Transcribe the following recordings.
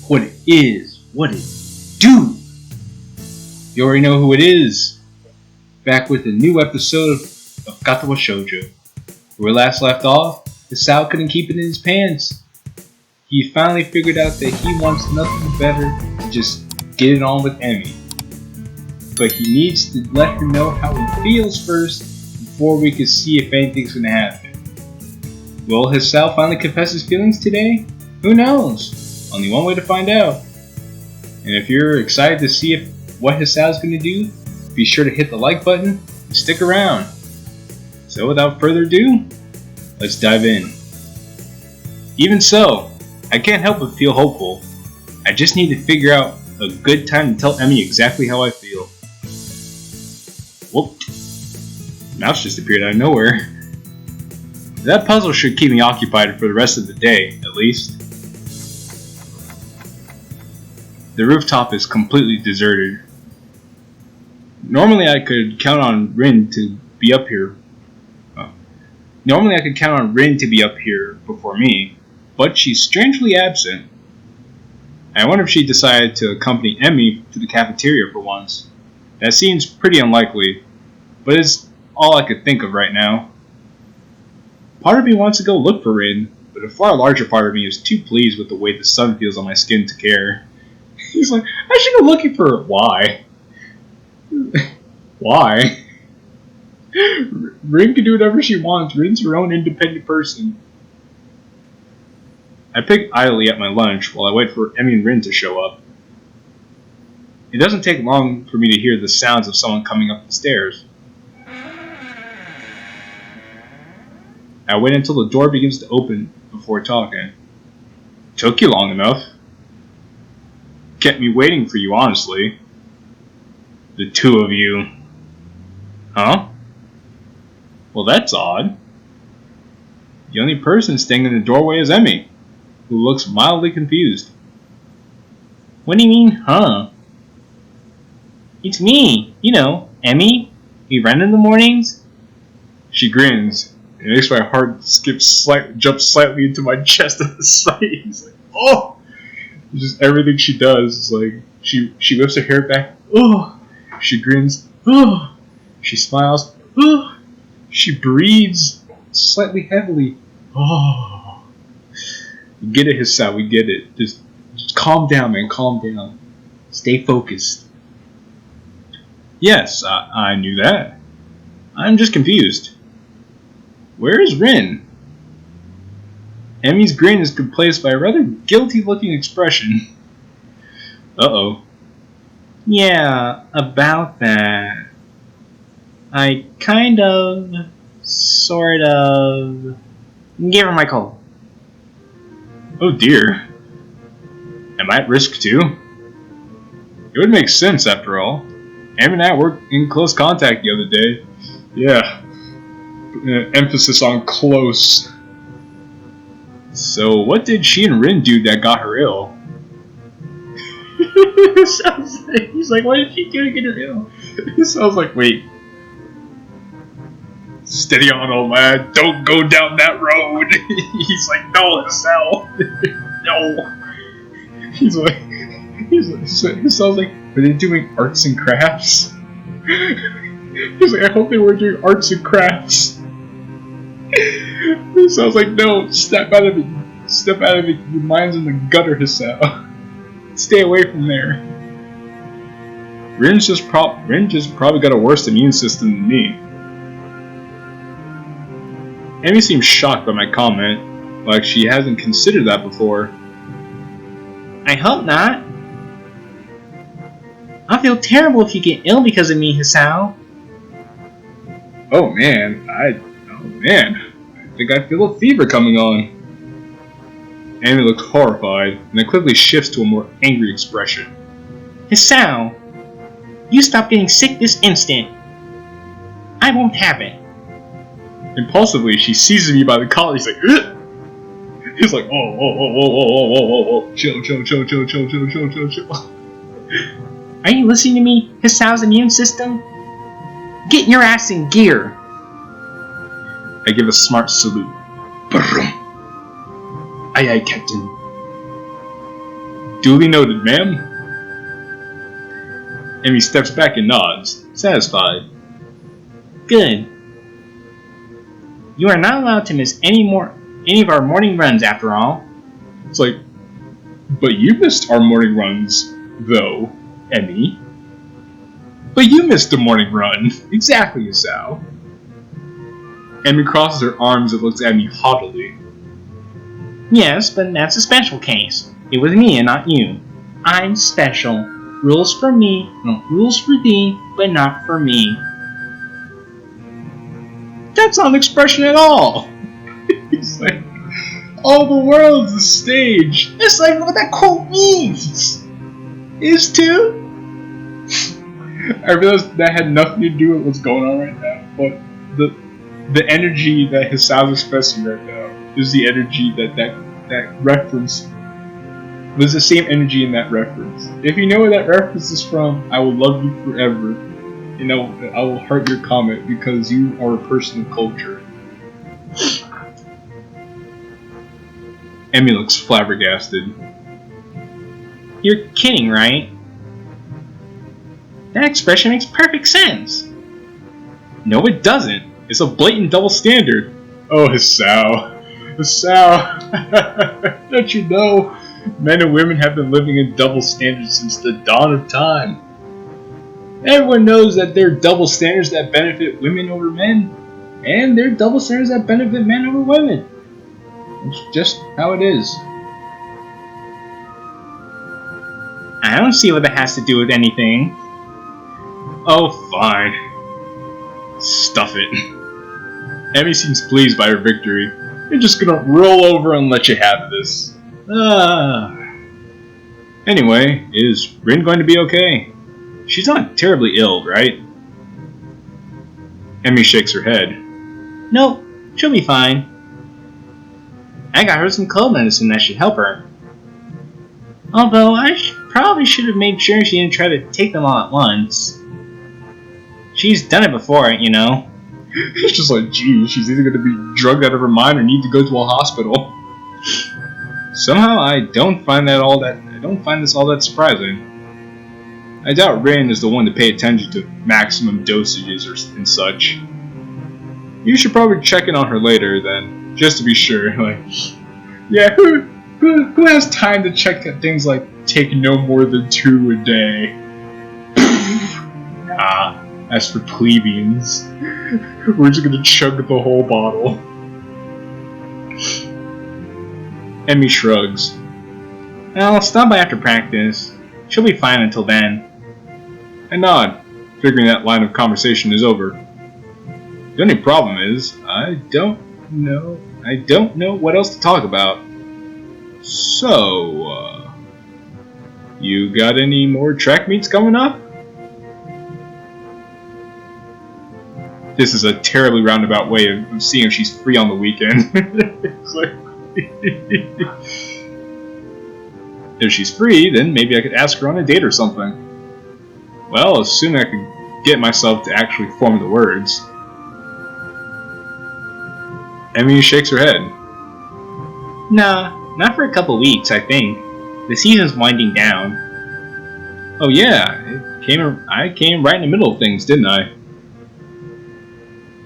what it is, what it do. You already know who it is. Back with a new episode of Katawa Shoujo. Where we last left off, Hisao couldn't keep it in his pants. He finally figured out that he wants nothing better than just get it on with Emmy. But he needs to let her know how he feels first before we can see if anything's gonna happen. Will Hisao finally confess his feelings today? Who knows? Only one way to find out. And if you're excited to see what Hisao's gonna do, be sure to hit the like button and stick around. So without further ado, let's dive in. Even so, I can't help but feel hopeful. I just need to figure out a good time to tell Emmy exactly how I feel. Whoop. Mouse just appeared out of nowhere. That puzzle should keep me occupied for the rest of the day, at least. The rooftop is completely deserted. Normally I could count on Rin to be up here. Before me, but she's strangely absent. I wonder if she decided to accompany Emmy to the cafeteria for once. That seems pretty unlikely, but it's all I could think of right now. Part of me wants to go look for Rin, but a far larger part of me is too pleased with the way the sun feels on my skin to care. He's like, I should go looking for her. Why? Why? Rin can do whatever she wants. Rin's her own independent person. I pick idly at my lunch while I wait for Emmy and Rin to show up. It doesn't take long for me to hear the sounds of someone coming up the stairs. I wait until the door begins to open before talking. Took you long enough. Kept me waiting for you, honestly. The two of you. Huh? Well, that's odd. The only person staying in the doorway is Emmy, who looks mildly confused. What do you mean, huh? It's me, Emmy. We run in the mornings. She grins. It makes my heart jump slightly into my chest at the sight. It's like, oh! It's just everything she does is like, she whips her hair back, oh! She grins, oh! She smiles, oh! She breathes slightly heavily, oh! We get it, Hisao, we get it. Just calm down, man, calm down. Stay focused. Yes, I knew that. I'm just confused. Where is Rin? Emmy's grin is replaced by a rather guilty-looking expression. Uh-oh. Yeah, about that. I sort of... Give her my call. Oh dear. Am I at risk too? It would make sense after all. Emmy and I were in close contact the other day. Yeah. Emphasis on close. So what did she and Rin do that got her ill? He's like, what did she do to get her ill? It sounds like, wait. Steady on, old lad. Don't go down that road. He's like, no, Hisao. No. He's like, it sounds like, were they doing arts and crafts? He's like, I hope they were doing arts and crafts. It sounds like, no, step out of it. Step out of it. Your mind's in the gutter, Hisao. Stay away from there. Rin just probably got a worse immune system than me. Emmy seems shocked by my comment, like she hasn't considered that before. I hope not. I'll feel terrible if you get ill because of me, Hisao. Oh man, I think I feel a fever coming on. Emmy looks horrified, and then quickly shifts to a more angry expression. Hisao, you stop getting sick this instant. I won't have it. Impulsively, she seizes me by the collar. He's like, ugh! He's like, oh, chill. Are you listening to me, Hisao's immune system? Get your ass in gear. I give a smart salute. Aye, Captain. Duly noted, ma'am. Emmy steps back and nods, satisfied. Good. You are not allowed to miss any of our morning runs after all. It's like, but you missed our morning runs, though, Emmy. But you missed the morning run. Exactly, Sal. Emmy crosses her arms and looks at me haughtily. Yes, but that's a special case. It was me and not you. I'm special. Rules for me, no rules for thee, but not for me. That's not an expression at all. It's like, all the world's a stage. That's like what that quote means. Is too. I realized that had nothing to do with what's going on right now, but the energy that Hasal's expressing right now is the energy that reference was the same energy in that reference. If you know where that reference is from, I will love you forever. You know, I will heart your comment because you are a person of culture. Emmy looks flabbergasted. You're kidding, right? That expression makes perfect sense. No, it doesn't. It's a blatant double standard. Oh, Hasal. Don't you know? Men and women have been living in double standards since the dawn of time. Everyone knows that there are double standards that benefit women over men, and there are double standards that benefit men over women. It's just how it is. I don't see what that has to do with anything. Oh, fine. Stuff it. Emmy seems pleased by her victory. You're just gonna roll over and let you have this. Anyway, is Rin going to be okay? She's not terribly ill, right? Emmy shakes her head. Nope, she'll be fine. I got her some cold medicine that should help her. Although I probably should have made sure she didn't try to take them all at once. She's done it before, you know. It's just like, geez, she's either going to be drugged out of her mind or need to go to a hospital. Somehow I don't find this all that surprising. I doubt Rin is the one to pay attention to maximum dosages and such. You should probably check in on her later then, just to be sure. Like, yeah, who has time to check at things like take no more than 2 a day? Nah. As for plebeians, we're just gonna chug the whole bottle. Emmy shrugs. I'll stop by after practice. She'll be fine until then. I nod, figuring that line of conversation is over. The only problem is, I don't know what else to talk about. So, you got any more track meets coming up? This is a terribly roundabout way of seeing if she's free on the weekend. If she's free, then maybe I could ask her on a date or something. Well, assuming I could get myself to actually form the words. Emmy shakes her head. Nah, not for a couple weeks, I think. The season's winding down. Oh yeah, I came right in the middle of things, didn't I?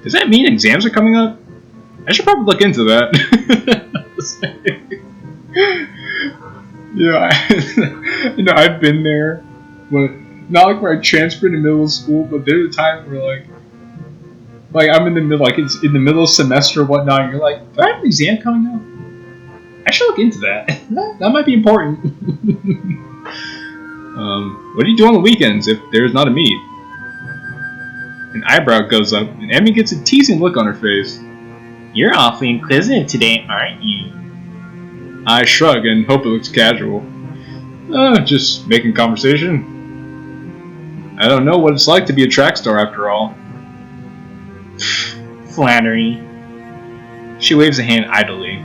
Does that mean exams are coming up? I should probably look into that. Yeah, I've been there, but not like where I transferred in middle school, but there's a time where like I'm in the middle, like it's in the middle of semester or whatnot, and you're like, do I have an exam coming up? I should look into that. That might be important. What do you do on the weekends if there's not a meet? An eyebrow goes up, and Emmy gets a teasing look on her face. You're awfully inquisitive today, aren't you? I shrug and hope it looks casual. Just making conversation. I don't know what it's like to be a track star after all. Flattery. She waves a hand idly.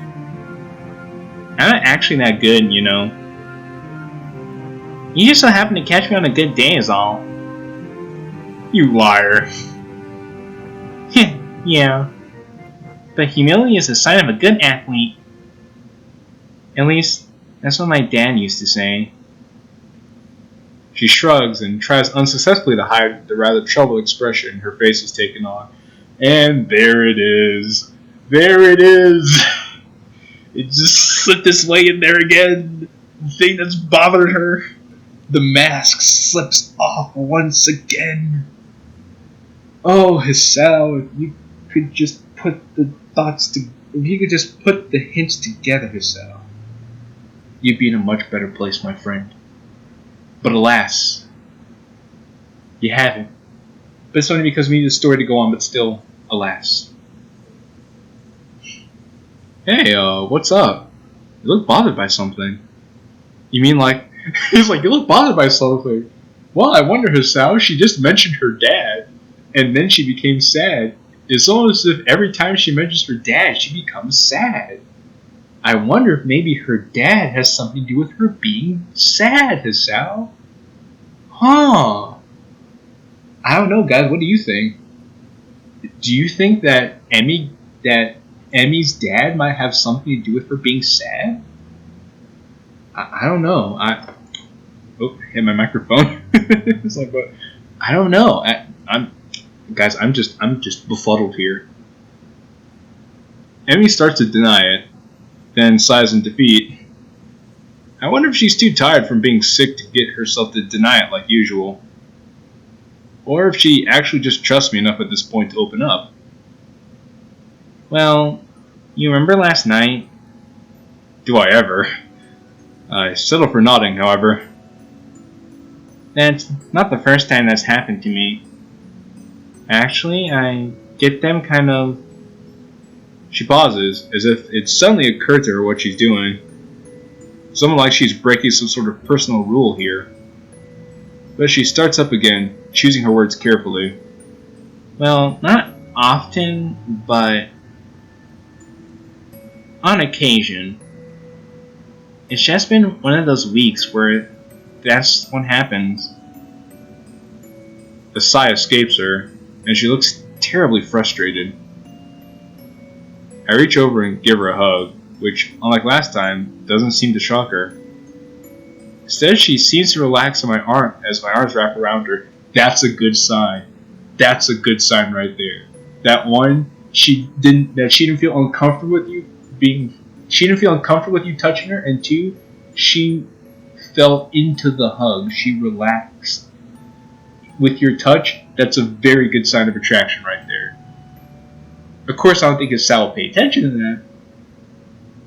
I'm not actually that good, you know. You just so happen to catch me on a good day is all. You liar. Yeah. But humility is a sign of a good athlete. At least, that's what my dad used to say. She shrugs and tries unsuccessfully to hide the rather troubled expression her face has taken on. And there it is. There it is. It just slipped its way in there again. The thing that's bothered her. The mask slips off once again. Oh, Hisao, if you could just put the if you could just put the hints together, Hisao, you'd be in a much better place, my friend. But alas, you haven't. But it's only because we need a story to go on, but still, alas. Hey, what's up? You look bothered by something. You mean like... He's like, you look bothered by something. Well, I wonder, Hisao, she just mentioned her dad, and then she became sad. It's almost as if every time she mentions her dad, she becomes sad. I wonder if maybe her dad has something to do with her being sad, Hisao. Huh. I don't know, guys. What do you think? Do you think that Emmy's dad might have something to do with her being sad? I don't know. Hit my microphone. It's like, but I don't know. I'm just befuddled here. Emmy starts to deny it, then sighs in defeat. I wonder if she's too tired from being sick to get herself to deny it like usual. Or if she actually just trusts me enough at this point to open up. Well, you remember last night? Do I ever? I settle for nodding, however. That's not the first time that's happened to me. Actually, I get them kind of... She pauses, as if it suddenly occurred to her what she's doing. Something like she's breaking some sort of personal rule here. But she starts up again, choosing her words carefully. Well, not often, but on occasion. It's just been one of those weeks where that's what happens. A sigh escapes her, and she looks terribly frustrated. I reach over and give her a hug, which, unlike last time, doesn't seem to shock her. Instead, she seems to relax on my arm as my arms wrap around her. That's a good sign. That's a good sign right there. That one, she didn't feel uncomfortable with you she didn't feel uncomfortable with you touching her, and two, she fell into the hug. She relaxed. With your touch, that's a very good sign of attraction right there. Of course, I don't think Sal will pay attention to that.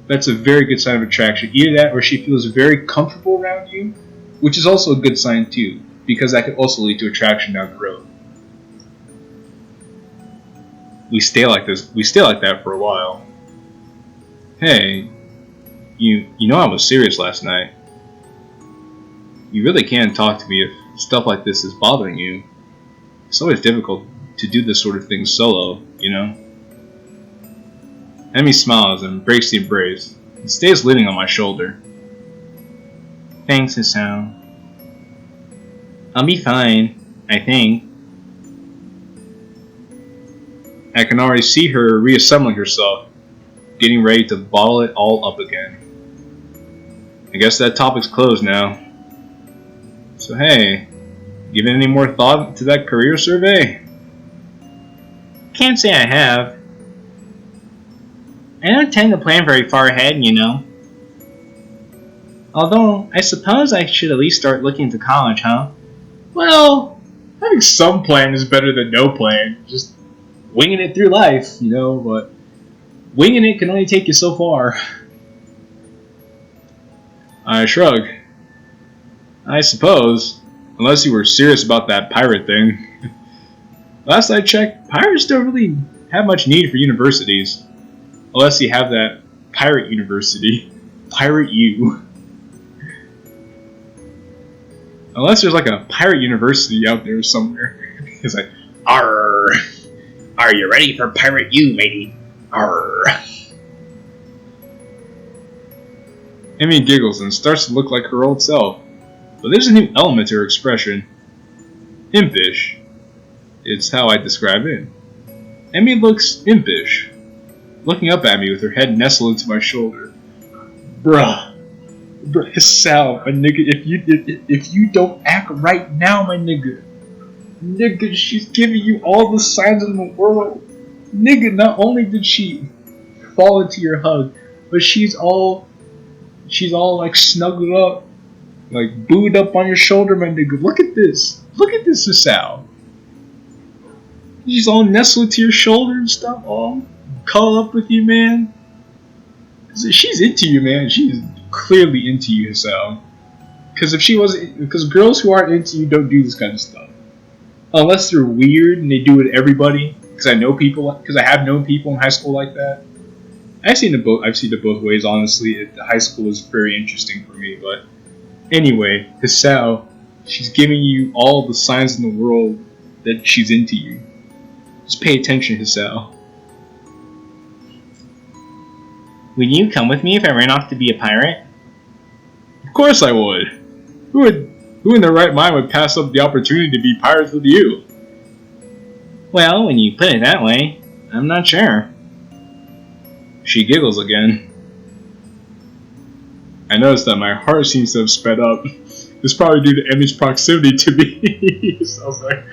That's a very good sign of attraction. Either that, or she feels very comfortable around you, which is also a good sign too, because that could also lead to attraction down the road. We stay like that for a while. Hey, you know I was serious last night. You really can talk to me if stuff like this is bothering you. It's always difficult to do this sort of thing solo, you know? Emmy smiles and breaks the embrace and stays leaning on my shoulder. Thanks, Hisao. I'll be fine, I think. I can already see her reassembling herself, getting ready to bottle it all up again. I guess that topic's closed now. So hey, given any more thought to that career survey? Can't say I have. I don't tend to plan very far ahead, you know. Although, I suppose I should at least start looking into college, huh? Well, having some plan is better than no plan. Just winging it through life, you know, but winging it can only take you so far. I shrug. I suppose, unless you were serious about that pirate thing. Last I checked, pirates don't really have much need for universities. Unless you have that pirate university. Pirate U. Unless there's like a pirate university out there somewhere. It's like, arr. Are you ready for Pirate U, matey? Arr. Emmy giggles and starts to look like her old self. But there's a new element to her expression. Impish. It's how I describe it. Emmy looks impish. Looking up at me with her head nestled into my shoulder. Bruh. Bro, Sal, my nigga, if you don't act right now, my nigga, she's giving you all the signs in the world. Nigga, not only did she fall into your hug, but she's all like snuggled up, like booed up on your shoulder, my nigga. Look at this, Sal. She's all nestled to your shoulder and stuff, all cuddle up with you, man. She's into you, man. She's clearly into you, Sal. Because if she wasn't, because girls who aren't into you don't do this kind of stuff, unless they're weird and they do it to everybody. Because I have known people in high school like that. I've seen it both ways. Honestly, high school was very interesting for me. But anyway, Sal, she's giving you all the signs in the world that she's into you. Just pay attention, Hisao. Would you come with me if I ran off to be a pirate? Of course I would. Who in their right mind would pass up the opportunity to be pirates with you? Well, when you put it that way, I'm not sure. She giggles again. I noticed that my heart seems to have sped up. It's probably due to Emmy's proximity to me. So I was like,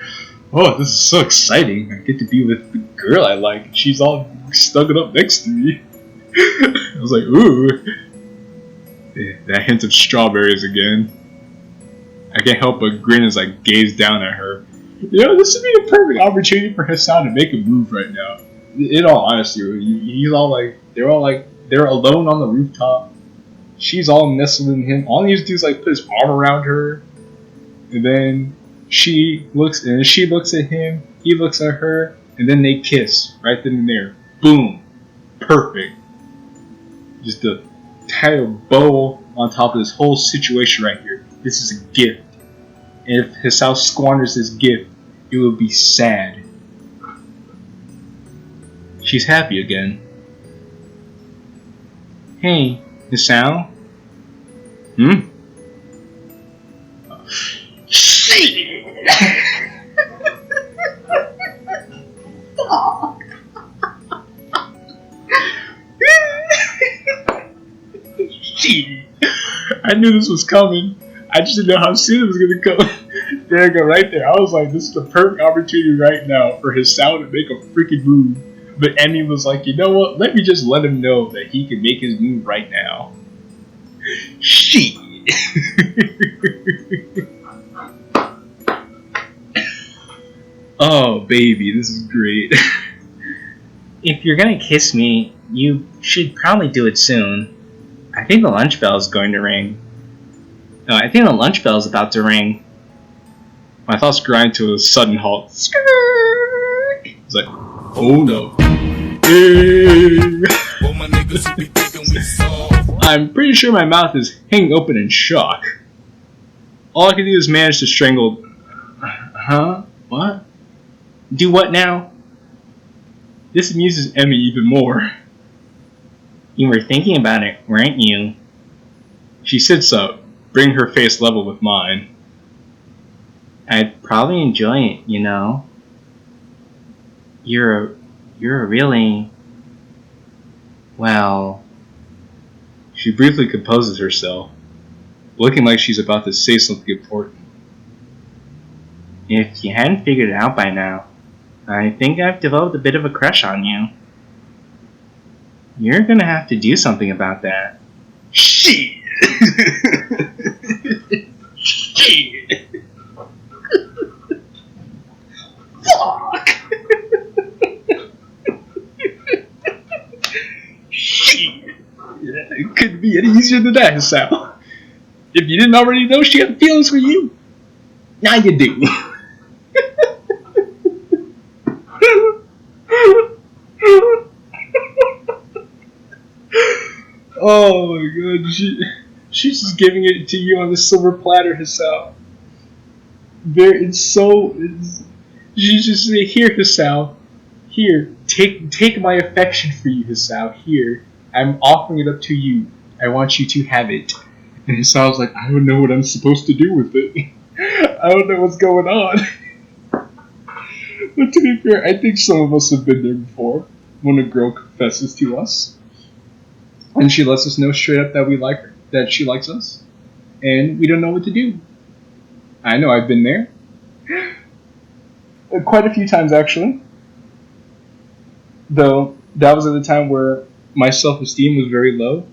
oh, this is so exciting. I get to be with the girl I like. She's all snuggled up next to me. I was like, ooh. That hint of strawberries again. I can't help but grin as I gaze down at her. You know, this would be a perfect opportunity for Hassan to make a move right now. In all honesty, they're alone on the rooftop. She's all nestled in him. All he needs to do is like put his arm around her, and then she looks at him. He looks at her, and then they kiss right then and there. Boom, perfect. Just a tie a bow on top of this whole situation right here. This is a gift. And if Hisao squanders this gift, it will be sad. She's happy again. Hey, Hisao? Shit! Shit! I knew this was coming. I just didn't know how soon it was gonna come. There I go, right there. I was like, this is the perfect opportunity right now for Hisao to make a freaking move. But Emmy was like, you know what? Let me just let him know that he can make his move right now. Shit! Oh, baby, this is great. If you're gonna kiss me, you should probably do it soon. I think the lunch bell is going to ring. No, I think the lunch bell is about to ring. My thoughts grind to a sudden halt. It's like, oh no. I'm pretty sure my mouth is hanging open in shock. All I can do is manage to strangle. Huh? What? Do what now? This amuses Emmy even more. You were thinking about it, weren't you? She sits up, bringing her face level with mine. I'd probably enjoy it, you know. You're a really... well... She briefly composes herself, looking like she's about to say something important. If you hadn't figured it out by now, I think I've developed a bit of a crush on you. You're gonna have to do something about that. Shit! Shit! Fuck! Shit! It couldn't be any easier than that, Sal. If you didn't already know she had feelings for you, now you do. Oh my god, she's just giving it to you on the silver platter herself. She's just saying, here, Hisao, here, take my affection for you, Hisao, here, I'm offering it up to you, I want you to have it. And Hisao's like, I don't know what I'm supposed to do with it. I don't know what's going on. But to be fair, I think some of us have been there before, when a girl confesses to us. And she lets us know straight up that we like her. that she likes us, and we don't know what to do. I know I've been there. Quite a few times, actually. Though, that was at a time where my self-esteem was very low,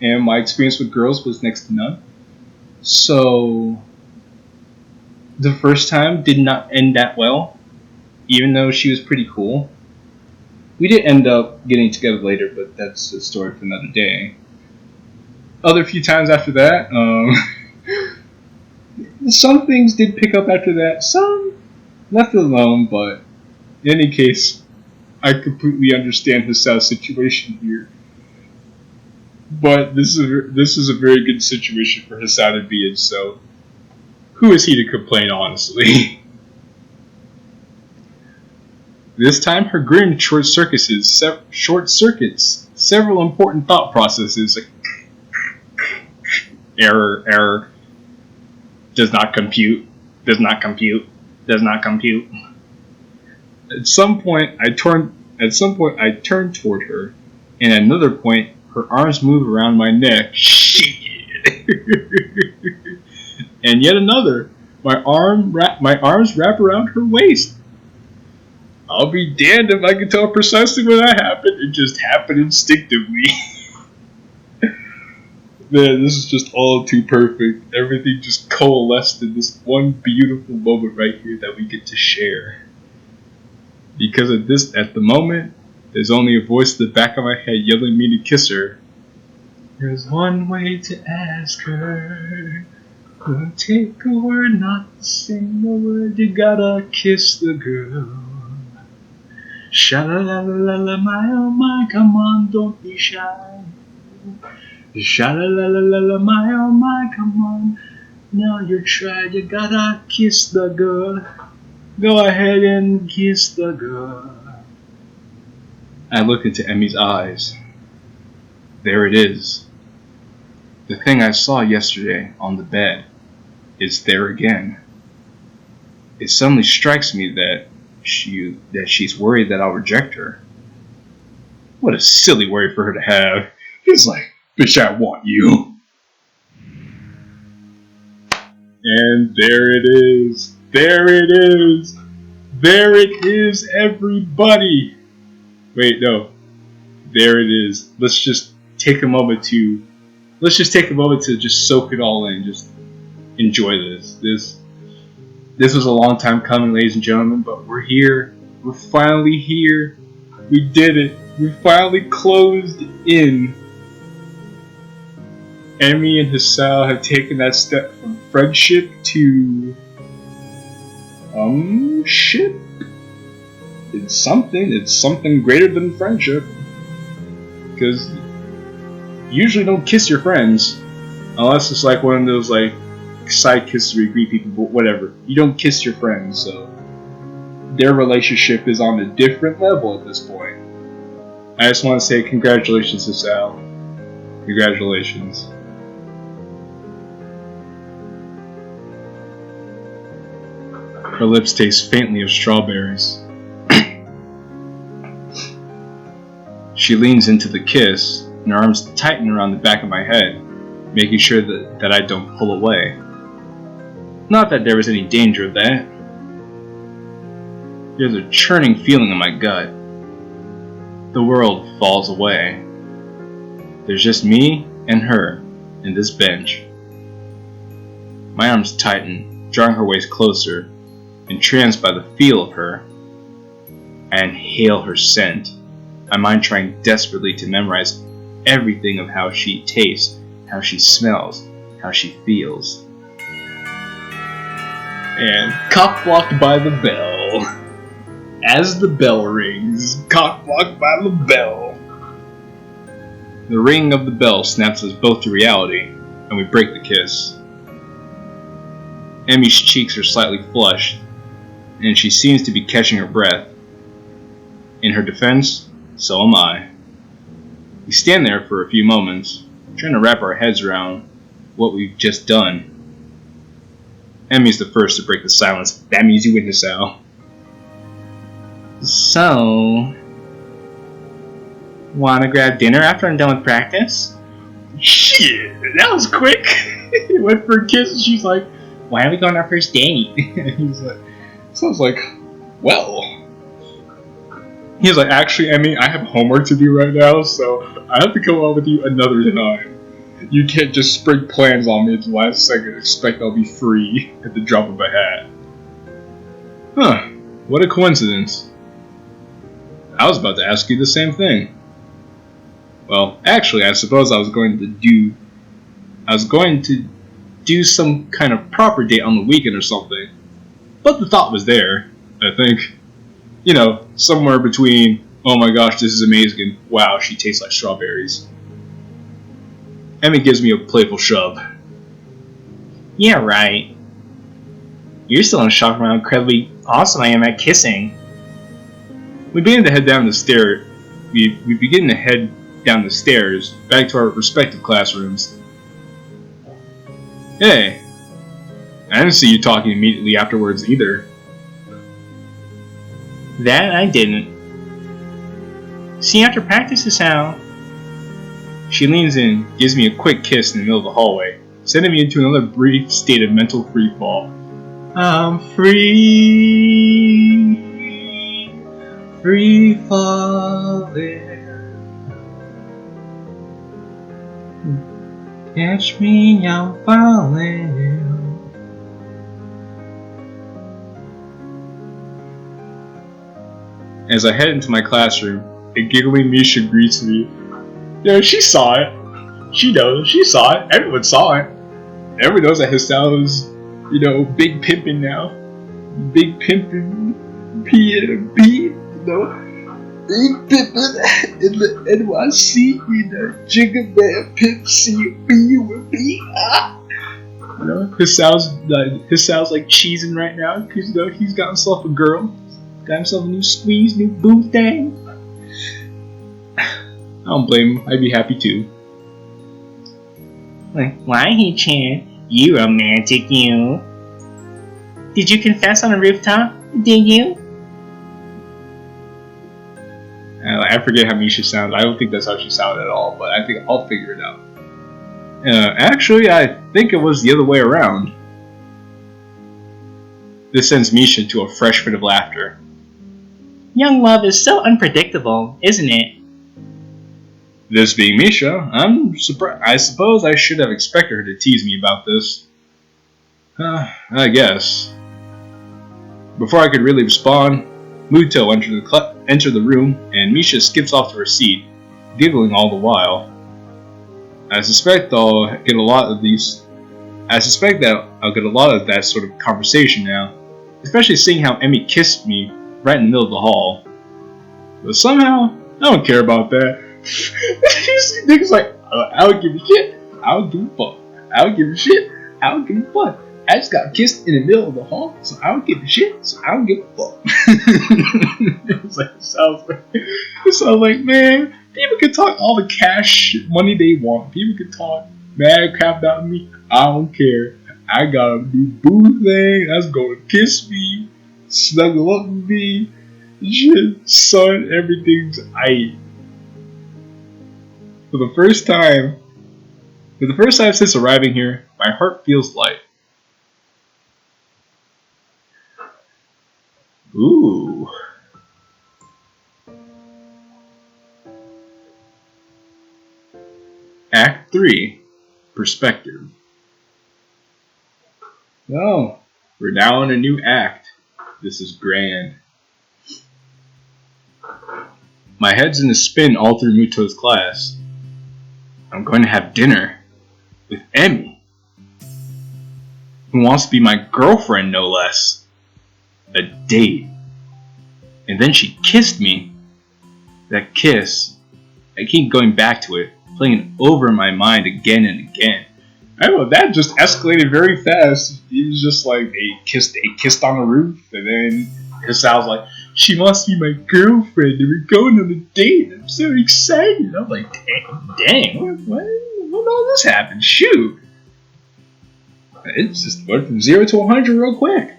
and my experience with girls was next to none. So, the first time did not end that well, even though she was pretty cool. We did end up getting together later, but that's a story for another day. Other few times after that, some things did pick up after that. Some left it alone, but in any case, I completely understand Hasao's situation here. But this is a very good situation for Hasao to be in, so who is he to complain, honestly? This time, her grin short circuits several important thought processes. Like, error, does not compute. At some point, I turned toward her, and at another point, her arms move around my neck. Shit. And yet another, my arms wrap around her waist. I'll be damned if I can tell precisely when that happened. It just happened instinctively. Man, this is just all too perfect. Everything just coalesced in this one beautiful moment right here that we get to share. Because at the moment, there's only a voice in the back of my head yelling me to kiss her. There's one way to ask her. Don't take a word, not to sing a word. You gotta kiss the girl. Sha-la-la-la-la, my oh my, come on, don't be shy. Sha-la-la-la-la, my oh my, come on. Now you're tried, you gotta kiss the girl. Go ahead and kiss the girl. I look into Emmy's eyes. There it is. The thing I saw yesterday on the bed is there again. It suddenly strikes me that she's worried that I'll reject her. What a silly worry for her to have. It's like, bitch, I want you. And there it is. There it is. There it is, everybody. Wait, no. There it is. Let's just take a moment to just soak it all in. Just enjoy this. This was a long time coming, ladies and gentlemen, but we're here. We're finally here. We did it. We finally closed in. Emmy and Hasao have taken that step from friendship to ship. It's something greater than friendship. Because you usually don't kiss your friends unless it's like one of those like side kisses where you greet people, but whatever. You don't kiss your friends, so their relationship is on a different level at this point. I just want to say congratulations to Sal. Congratulations. Her lips taste faintly of strawberries. She leans into the kiss, and her arms tighten around the back of my head, making sure that I don't pull away. Not that there was any danger of that. There's a churning feeling in my gut. The world falls away. There's just me and her in this bench. My arms tighten, drawing her waist closer, entranced by the feel of her. I inhale her scent, my mind trying desperately to memorize everything of how she tastes, how she smells, how she feels. And cock-blocked by the bell. As the bell rings, cock-blocked by the bell. The ringing of the bell snaps us both to reality, and we break the kiss. Emmy's cheeks are slightly flushed, and she seems to be catching her breath. In her defense, so am I. We stand there for a few moments, trying to wrap our heads around what we've just done. Emmy's the first to break the silence. That means you witness, Al. So, wanna grab dinner after I'm done with practice? Shit, that was quick. He went for a kiss and she's like, why aren't we going on our first date? he's like, sounds like, well. He's like, actually, Emmy, I have homework to do right now, so I have to go out with you another time. You can't just spring plans on me at the last second and expect I'll be free at the drop of a hat. Huh, what a coincidence. I was about to ask you the same thing. Well, actually, I suppose I was going to do some kind of proper date on the weekend or something. But the thought was there, I think. You know, somewhere between, oh my gosh, this is amazing, and wow, she tastes like strawberries. Emmy gives me a playful shove. Yeah, right. You're still in shock from how incredibly awesome I am at kissing. We begin to head down the stairs. We begin to head down the stairs back to our respective classrooms. Hey, I didn't see you talking immediately afterwards either. That I didn't. See, after practice is how. She leans in, gives me a quick kiss in the middle of the hallway, sending me into another brief state of mental freefall. I'm free, free falling. Catch me, I'm falling. As I head into my classroom, a giggling Misha greets me. Yeah, she saw it. She knows. She saw it. Everyone saw it. Everyone knows that his style is, you know, big pimpin' now. Big pimpin'. P&B, you know. Big pimpin' in the NYC, you know. Jigga man, pimp, C-B, with me. You know, his sounds like cheesing right now, because, you know, he's got himself a girl. Got himself a new squeeze, new boo thing. I don't blame him. I'd be happy too. Why, He-chan? You romantic, you. Did you confess on a rooftop? Did you? I forget how Misha sounds. I don't think that's how she sounded at all, but I think I'll figure it out. Actually, I think it was the other way around. This sends Misha into a fresh fit of laughter. Young love is so unpredictable, isn't it? This being Misha, I'm surprised. I suppose I should have expected her to tease me about this. I guess. Before I could really respond, Muto entered the room, and Misha skips off to her seat, giggling all the while. I suspect that I'll get a lot of that sort of conversation now, especially seeing how Emmy kissed me right in the middle of the hall. But somehow, I don't care about that. Niggas like, I don't give a shit. I don't give a fuck. I don't give a shit. I don't give a fuck. I just got kissed in the middle of the hall, so I don't give a shit. So I don't give a fuck. It sounds like, man, people can talk all the cash money they want. People can talk mad crap about me. I don't care. I got a new boo thing. That's gonna kiss me, snuggle up with me. Shit, son, everything's aight. For the first time since arriving here, my heart feels light. Ooh. Act 3. Perspective. Oh, we're now in a new act. This is grand. My head's in a spin all through Muto's class. I'm going to have dinner with Emmy, who wants to be my girlfriend, no less. A date. And then she kissed me. That kiss, I keep going back to it, playing it over in my mind again and again. I don't know, that just escalated very fast. It was just like they kissed on the roof, and then Kasao was like, she wants to be my girlfriend, and we're going on a date. I'm so excited. I'm like, dang, when all this happened? Shoot. It just went from 0 to 100 real quick.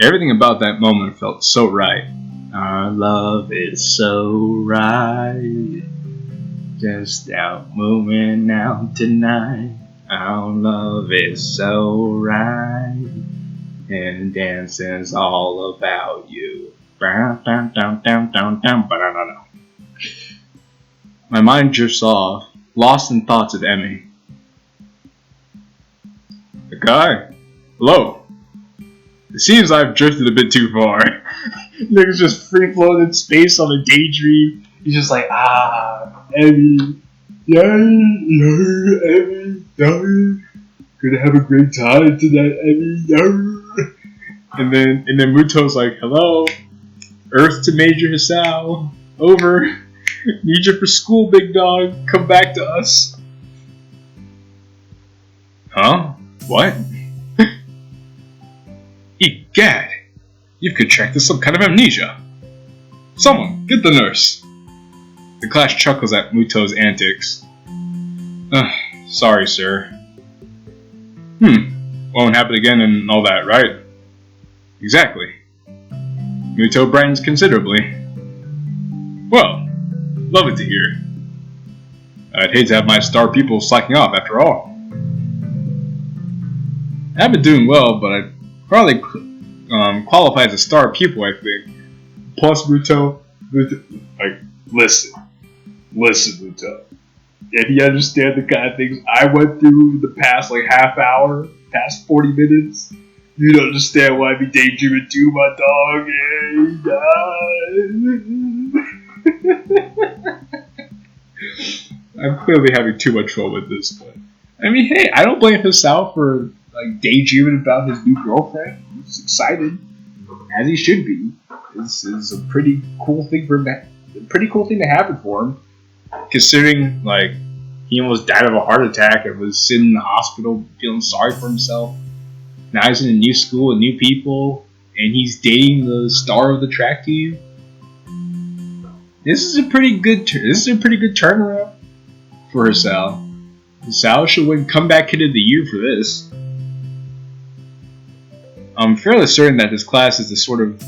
Everything about that moment felt so right. Our love is so right. Just out moving out tonight. Our love is so right. And dancing's all about you. My mind drifts off, lost in thoughts of Emmy. The guy? Hello. It seems I've drifted a bit too far. Nigga's just free floating in space on a daydream. He's just like, Emmy. Yeah, Emmy. Gonna have a great time tonight, Emmy. And then Muto's like, hello. Earth to Major Hisao. Over. Need you for school, big dog. Come back to us. Huh? What? Egad! You've contracted some kind of amnesia. Someone, get the nurse. The class chuckles at Muto's antics. Sorry, sir. Won't happen again and all that, right? Exactly. Muto brightens considerably. Well, love it to hear. I'd hate to have my star pupils slacking off after all. I've been doing well, but I'd probably qualify as a star pupil, I think. Plus, Muto, like, listen, Muto. If you understand the kind of things I went through in the past, like, half hour, past 40 minutes, you'd understand why I'd be daydreaming too, my dog. I'm clearly having too much fun with this, but I mean, hey, I don't blame Hisao for like daydreaming about his new girlfriend. He's excited, as he should be. This is a pretty cool thing to happen for him, considering like he almost died of a heart attack and was sitting in the hospital feeling sorry for himself. Now he's in a new school with new people, and he's dating the star of the track team. This is a pretty good turnaround for Hisao. Hisao should win Comeback Kid of the Year for this. I'm fairly certain that this class is the sort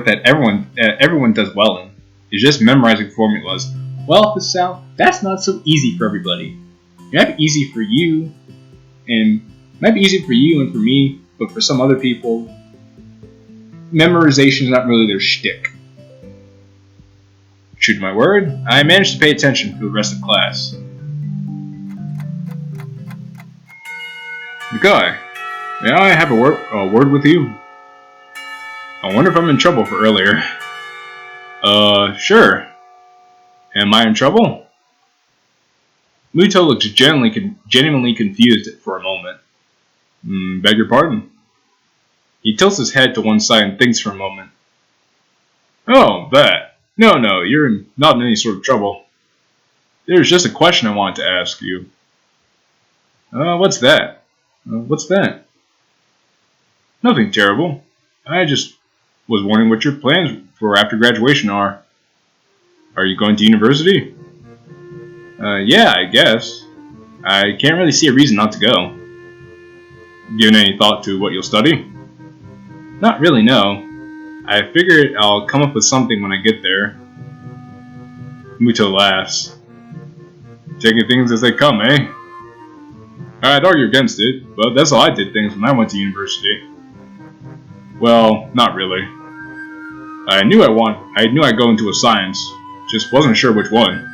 that everyone does well in. It's just memorizing formulas. Well, Hisao, that's not so easy for everybody. It might be easy for you, and for me, but for some other people, memorization is not really their shtick. True to my word, I managed to pay attention for the rest of class. Guy, may I have a word with you? I wonder if I'm in trouble for earlier. Sure. Am I in trouble? Muto looks genuinely confused for a moment. Beg your pardon? He tilts his head to one side and thinks for a moment. Oh, that. No, you're not in any sort of trouble. There's just a question I wanted to ask you. What's that? What's that? Nothing terrible. I just was wondering what your plans for after graduation are. Are you going to university? Yeah, I guess. I can't really see a reason not to go. Given any thought to what you'll study? Not really, no. I figured I'll come up with something when I get there. Muto laughs. Taking things as they come, eh? I'd argue against it, but that's how I did things when I went to university. Well, not really. I knew I'd go into a science, just wasn't sure which one.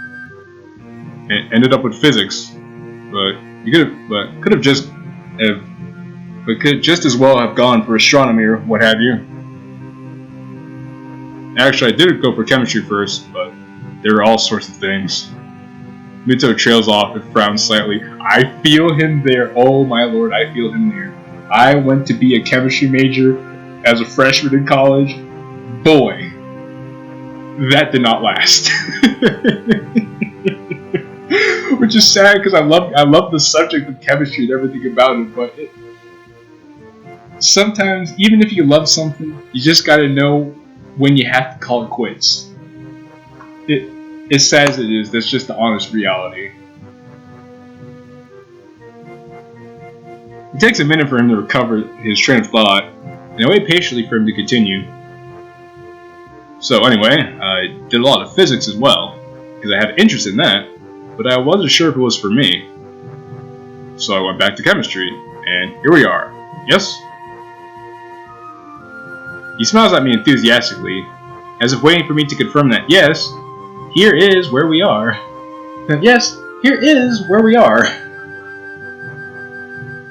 It ended up with physics, but could just as well have gone for astronomy or what have you. Actually, I did go for chemistry first, but there were all sorts of things. Muto trails off and frowns slightly. I feel him there. Oh my lord, I feel him there. I went to be a chemistry major as a freshman in college. Boy, that did not last. Which is sad because I love the subject of chemistry and everything about it, but sometimes, even if you love something, you just gotta know when you have to call it quits. As sad as it is, that's just the honest reality. It takes a minute for him to recover his train of thought, and I wait patiently for him to continue. So anyway, I did a lot of physics as well, because I had interest in that, but I wasn't sure if it was for me. So I went back to chemistry, and here we are. Yes? He smiles at me enthusiastically, as if waiting for me to confirm that yes, here is where we are. Yes, here is where we are.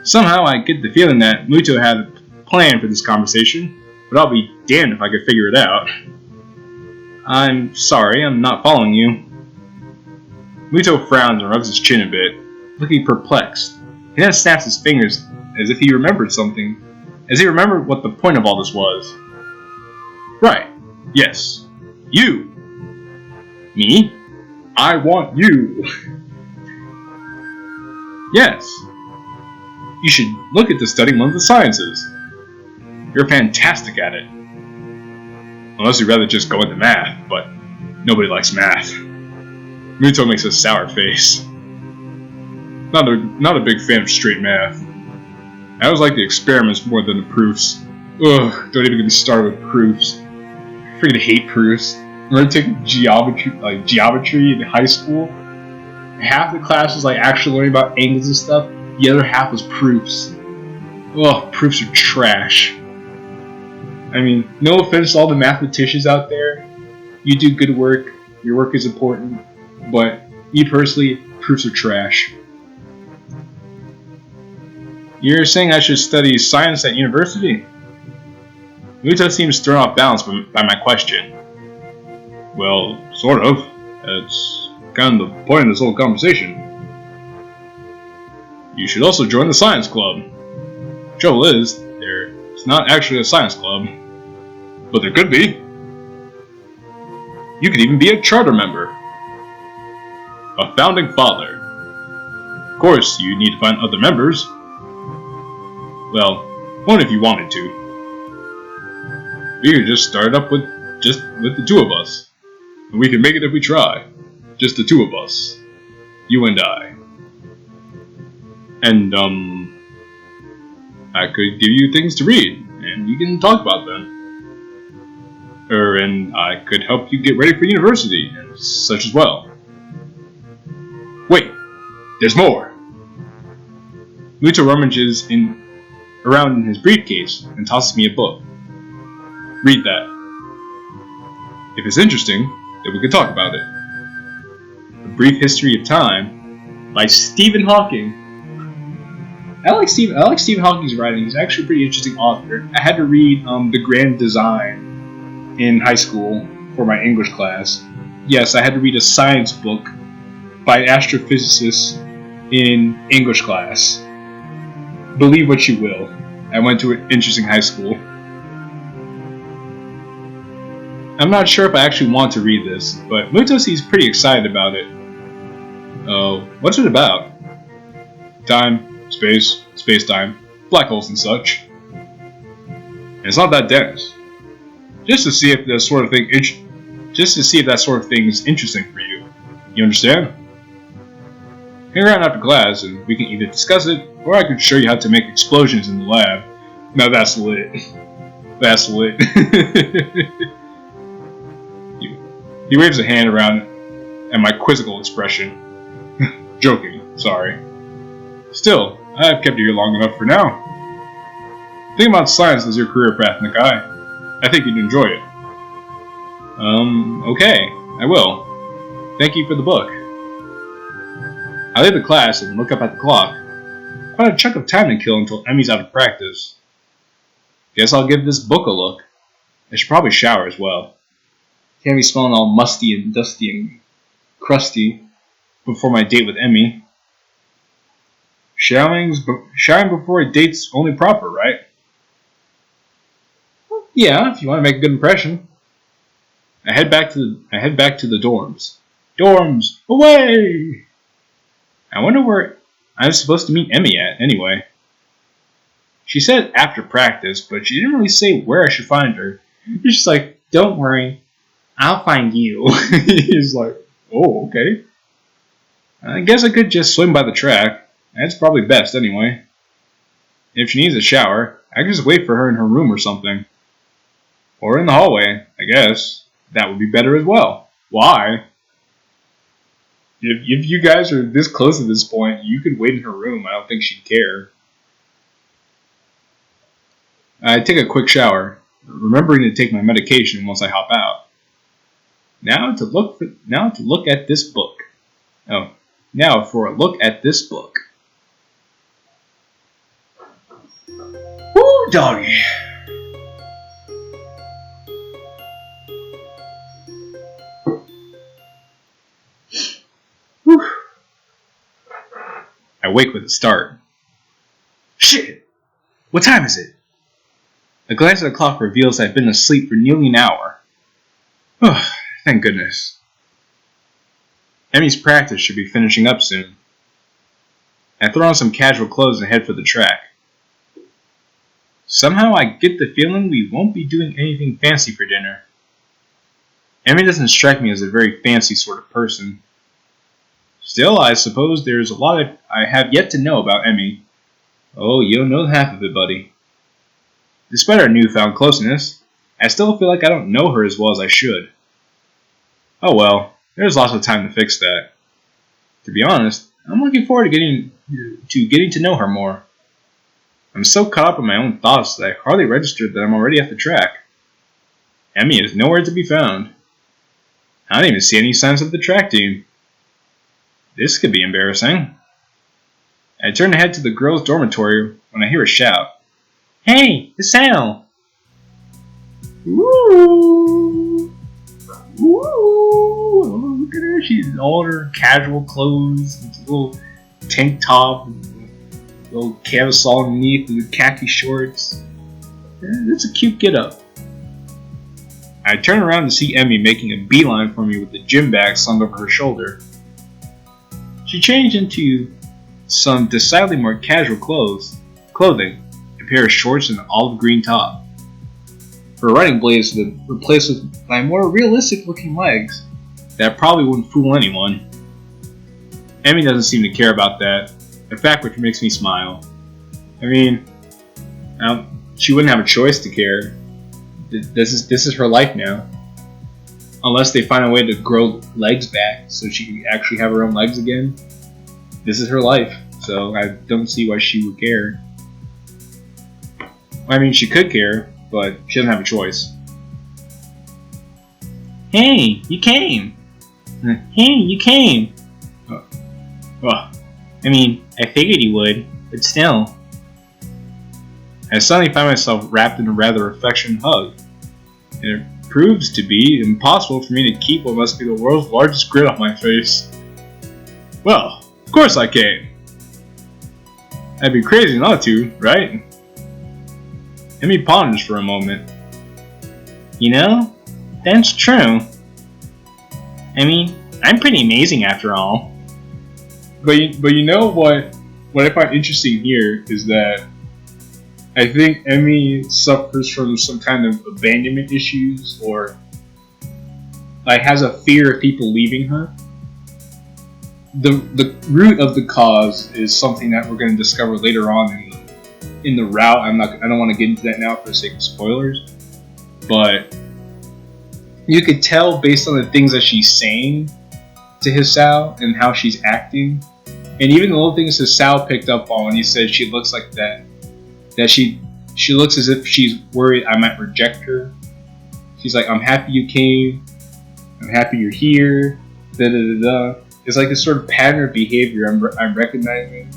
Somehow I get the feeling that Muto had a plan for this conversation, but I'll be damned if I could figure it out. I'm sorry, I'm not following you. Muto frowns and rubs his chin a bit, looking perplexed. He then snaps his fingers as if he remembered something, as he remembered what the point of all this was. Right, yes. You. Me? I want you. Yes. You should look into studying one of the sciences. You're fantastic at it. Unless you'd rather just go into math, but nobody likes math. Muto makes a sour face. Not a big fan of straight math. I always like the experiments more than the proofs. Ugh, don't even get me started with proofs. I freaking hate proofs. Remember taking geometry in high school? Half the class was like actually learning about angles and stuff. The other half was proofs. Ugh, proofs are trash. I mean, no offense to all the mathematicians out there. You do good work. Your work is important. But me personally, proofs are trash. You're saying I should study science at university? Muto seems thrown off balance by my question. Well, sort of. That's kind of the point of this whole conversation. You should also join the science club. Trouble is, there's not actually a science club. But there could be. You could even be a charter member. A founding father. Of course, you need to find other members. Well, one if you wanted to. We could just start up with the two of us. And we can make it if we try. Just the two of us. You and I. And, I could give you things to read, and you can talk about them. And I could help you get ready for university, and such as well. Wait, there's more! Muto rummages around in his briefcase and tosses me a book. Read that. If it's interesting, then we can talk about it. A Brief History of Time by Stephen Hawking. I like Stephen Hawking's writing. He's actually a pretty interesting author. I had to read The Grand Design in high school for my English class. Yes, I had to read a science book by an astrophysicist in English class. Believe what you will. I went to an interesting high school. I'm not sure if I actually want to read this, but Muto seems pretty excited about it. What's it about? Time, space, space-time, black holes and such. And it's not that dense. Just to see if that sort of thing is interesting for you. You understand? Hang around after class and we can either discuss it, or I can show you how to make explosions in the lab. Now that's lit. That's lit. He waves a hand around at my quizzical expression. Joking, sorry. Still, I've kept you here long enough for now. Think about science as your career path, Nakai. I think you'd enjoy it. Okay, I will. Thank you for the book. I leave the class and look up at the clock. Quite a chunk of time to kill until Emmy's out of practice. Guess I'll give this book a look. I should probably shower as well. Can't be smelling all musty and dusty and crusty before my date with Emmy. Showering before a date's only proper, right? Yeah, if you want to make a good impression. I head back to the dorms. Dorms, away! I wonder where I'm supposed to meet Emmy at, anyway. She said after practice, but she didn't really say where I should find her. She's just like, don't worry, I'll find you. He's like, oh, okay. I guess I could just swim by the track. That's probably best, anyway. If she needs a shower, I can just wait for her in her room or something. Or in the hallway, I guess. that would be better as well. Why? If you guys are this close at this point, you could wait in her room. I don't think she'd care. I take a quick shower, remembering to take my medication once I hop out. Now to look at this book. Oh, now for a look at this book. Woo, doggy. Whew. I wake with a start. Shit! What time is it? A glance at the clock reveals I've been asleep for nearly an hour. Oh, thank goodness. Emmy's practice should be finishing up soon. I throw on some casual clothes and head for the track. Somehow I get the feeling we won't be doing anything fancy for dinner. Emmy doesn't strike me as a very fancy sort of person. Still, I suppose there's a lot I have yet to know about Emmy. Oh, you don't know half of it, buddy. Despite our newfound closeness, I still feel like I don't know her as well as I should. Oh well, there's lots of time to fix that. To be honest, I'm looking forward to getting to know her more. I'm so caught up in my own thoughts that I hardly registered that I'm already at the track. Emmy is nowhere to be found. I don't even see any signs of the track team. This could be embarrassing. I turn to head to the girls' dormitory when I hear a shout. Hey, it's Sal! Woo! Woo! Look at her. She's in all her casual clothes, a little tank top, a little camisole underneath, and the khaki shorts. Yeah, that's a cute get-up. I turn around to see Emmy making a beeline for me with the gym bag slung over her shoulder. She changed into some decidedly more casual clothing, a pair of shorts and an olive green top. Her running blades were replaced with my more realistic looking legs that probably wouldn't fool anyone. Emmy doesn't seem to care about that, a fact which makes me smile. I mean, she wouldn't have a choice to care. This is her life now. Unless they find a way to grow legs back so she can actually have her own legs again. This is her life, so I don't see why she would care. I mean, she could care, but she doesn't have a choice. Hey, you came! Hey, you came! I mean, I figured you would, but still. I suddenly find myself wrapped in a rather affectionate hug. And it proves to be impossible for me to keep what must be the world's largest grin on my face. Well, of course I came. I'd be crazy not to, right? Emmy ponders for a moment. You know, that's true. I mean, I'm pretty amazing after all. But you know what I find interesting here is that I think Emmy suffers from some kind of abandonment issues, or like has a fear of people leaving her. The root of the cause is something that we're going to discover later on in the route. I don't want to get into that now for the sake of spoilers, but you could tell based on the things that she's saying to Hisao and how she's acting, and even the little things Hisao picked up on when he said she looks like that she looks as if she's worried I might reject her. She's like, I'm happy you came, I'm happy you're here, da da da da. It's like this sort of pattern of behavior I'm recognizing,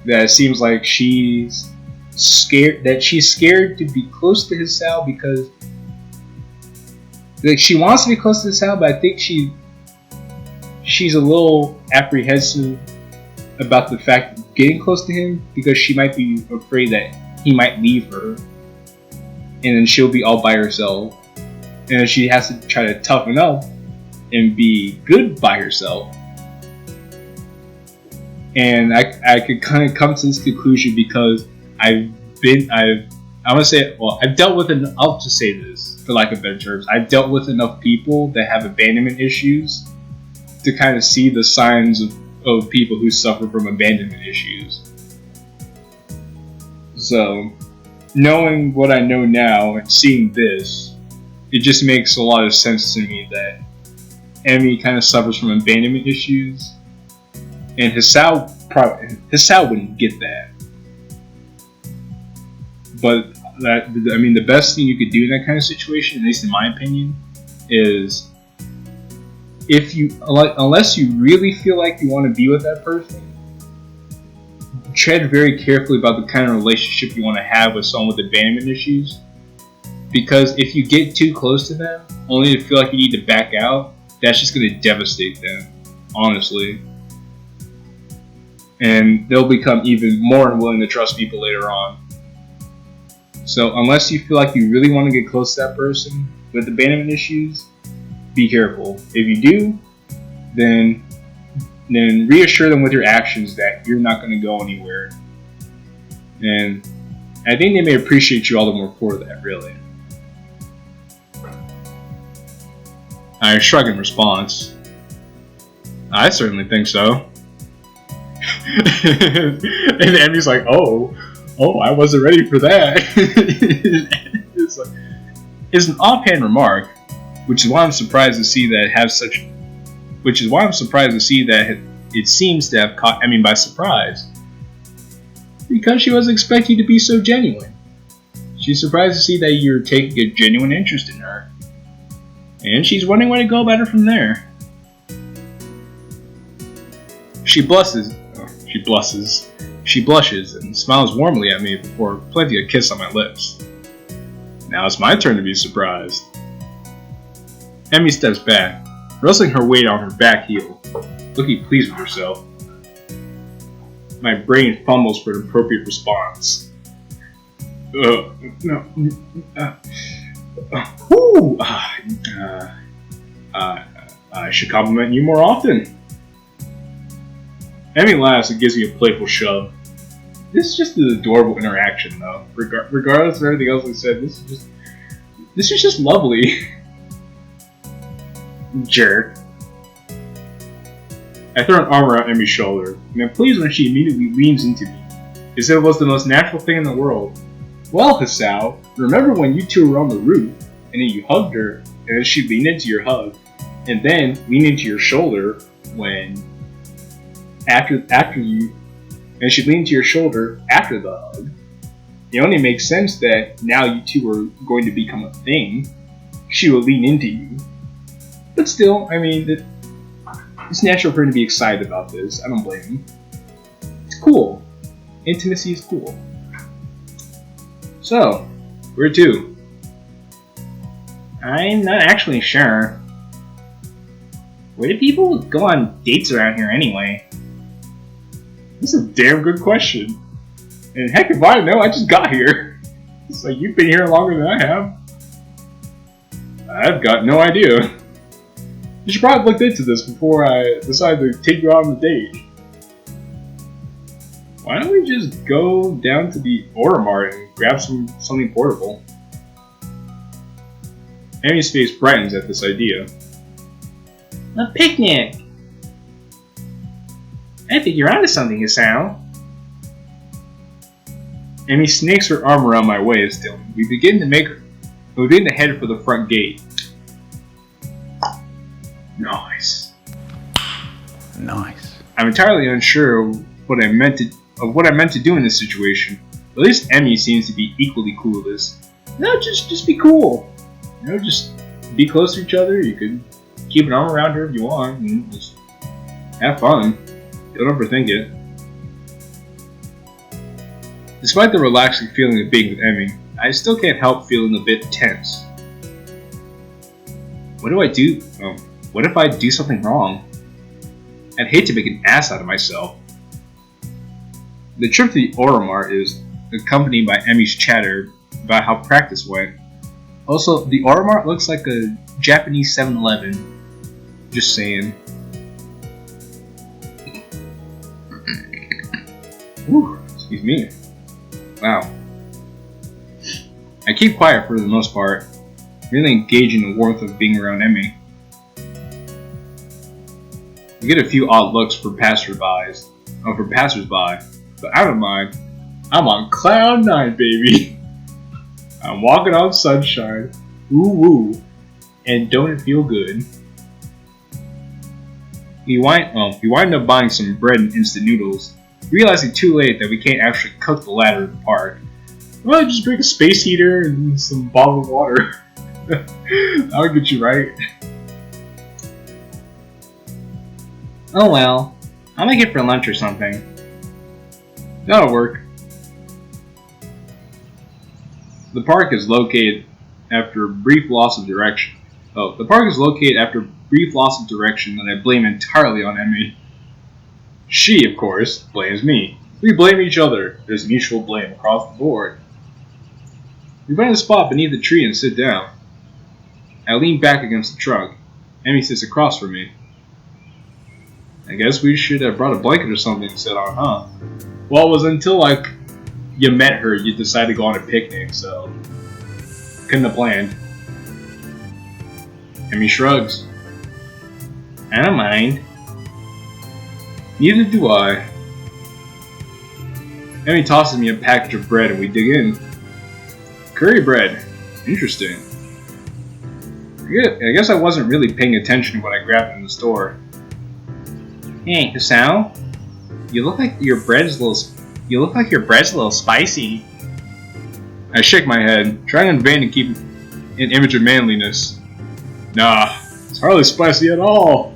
that it seems like she's scared to be close to Hisao because like she wants to be close to Hisao, but I think she's a little apprehensive about the fact of getting close to him because she might be afraid that he might leave her and then she'll be all by herself, and then she has to try to toughen up and be good by herself. And I could kind of come to this conclusion because I've dealt with I'll just say this for lack of better terms, I've dealt with enough people that have abandonment issues to kind of see the signs of people who suffer from abandonment issues. So, knowing what I know now and seeing this, it just makes a lot of sense to me that Emmy kind of suffers from abandonment issues, and Hisao wouldn't get that. But the best thing you could do in that kind of situation, at least in my opinion, is unless you really feel like you want to be with that person, tread very carefully about the kind of relationship you want to have with someone with abandonment issues. Because if you get too close to them, only to feel like you need to back out, that's just going to devastate them, honestly. And they'll become even more unwilling to trust people later on. So unless you feel like you really want to get close to that person with abandonment issues, be careful. If you do, then reassure them with your actions that you're not going to go anywhere. And I think they may appreciate you all the more for that, really. I shrug in response. I certainly think so. And Emmy's like, oh, I wasn't ready for that. It's an offhand remark, which is why I'm surprised to see that it seems to have caught Emmy by surprise. Because she wasn't expecting to be so genuine. She's surprised to see that you're taking a genuine interest in her. And she's wondering where to go about it from there. She blushes and smiles warmly at me before planting a kiss on my lips. Now it's my turn to be surprised. Emmy steps back, wrestling her weight on her back heel, looking pleased with herself. My brain fumbles for an appropriate response. I should compliment you more often. Emmy laughs and gives me a playful shove. This is just an adorable interaction, though. Regardless of everything else I said, this is just lovely. Jerk. I throw an arm around Emmy's shoulder, and I'm pleased when she immediately leans into me, as if it was the most natural thing in the world. Well, Hisao, remember when you two were on the roof, and then you hugged her, and then she leaned into your hug, and then leaned into your shoulder and she leaned to your shoulder after the hug. It only makes sense that now you two are going to become a thing. She will lean into you. But still, I mean, it's natural for her to be excited about this. I don't blame him. It's cool. Intimacy is cool. So, where to? I'm not actually sure. Where do people go on dates around here anyway? This is a damn good question. And heck if I know, I just got here. It's like, you've been here longer than I have. I've got no idea. You should probably look into this before I decide to take you out on a date. Why don't we just go down to the Oromart and grab something portable? Emmy's face brightens at this idea. A picnic! I think you're onto something, Hisao. Emmy snakes her arm around my waist till we begin to head for the front gate. Nice. I'm entirely unsure of what I meant to do in this situation. At least Emmy seems to be equally cool with this. No, just be cool. You know, just be close to each other. You could keep an arm around her if you want, and just have fun. Don't overthink it. Despite the relaxing feeling of being with Emmy, I still can't help feeling a bit tense. What do I do? What if I do something wrong? I'd hate to make an ass out of myself. The trip to the Oromart is accompanied by Emmy's chatter about how practice went. Also, the Oromart looks like a Japanese 7-Eleven. Just saying. Whew, excuse me. Wow. I keep quiet for the most part, really engaging in the warmth of being around Emmy. We get a few odd looks from passersby, but I don't mind. I'm on cloud 9, baby. I'm walking on sunshine. Ooh woo. And don't it feel good? We wind up buying some bread and instant noodles, realizing too late that we can't actually cook the latter in the park. Well, just bring a space heater and some bottled water. That'll get you right. Oh well, I'll make it for lunch or something. That'll work. The park is located after a brief loss of direction. And I blame entirely on Emmy. She, of course, blames me. We blame each other. There's mutual blame across the board. We find a spot beneath the tree and sit down. I lean back against the trunk. Emmy sits across from me. I guess we should have brought a blanket or something to sit on, huh? Well, it was until, you met her, you decided to go on a picnic, so... couldn't have planned. Emmy shrugs. I don't mind. Neither do I. Emmy tosses me a package of bread and we dig in. Curry bread. Interesting. I guess I wasn't really paying attention when I grabbed it in the store. Hey, Hisao, you look like your bread's a little spicy. I shake my head, trying in vain to keep an image of manliness. Nah, it's hardly spicy at all.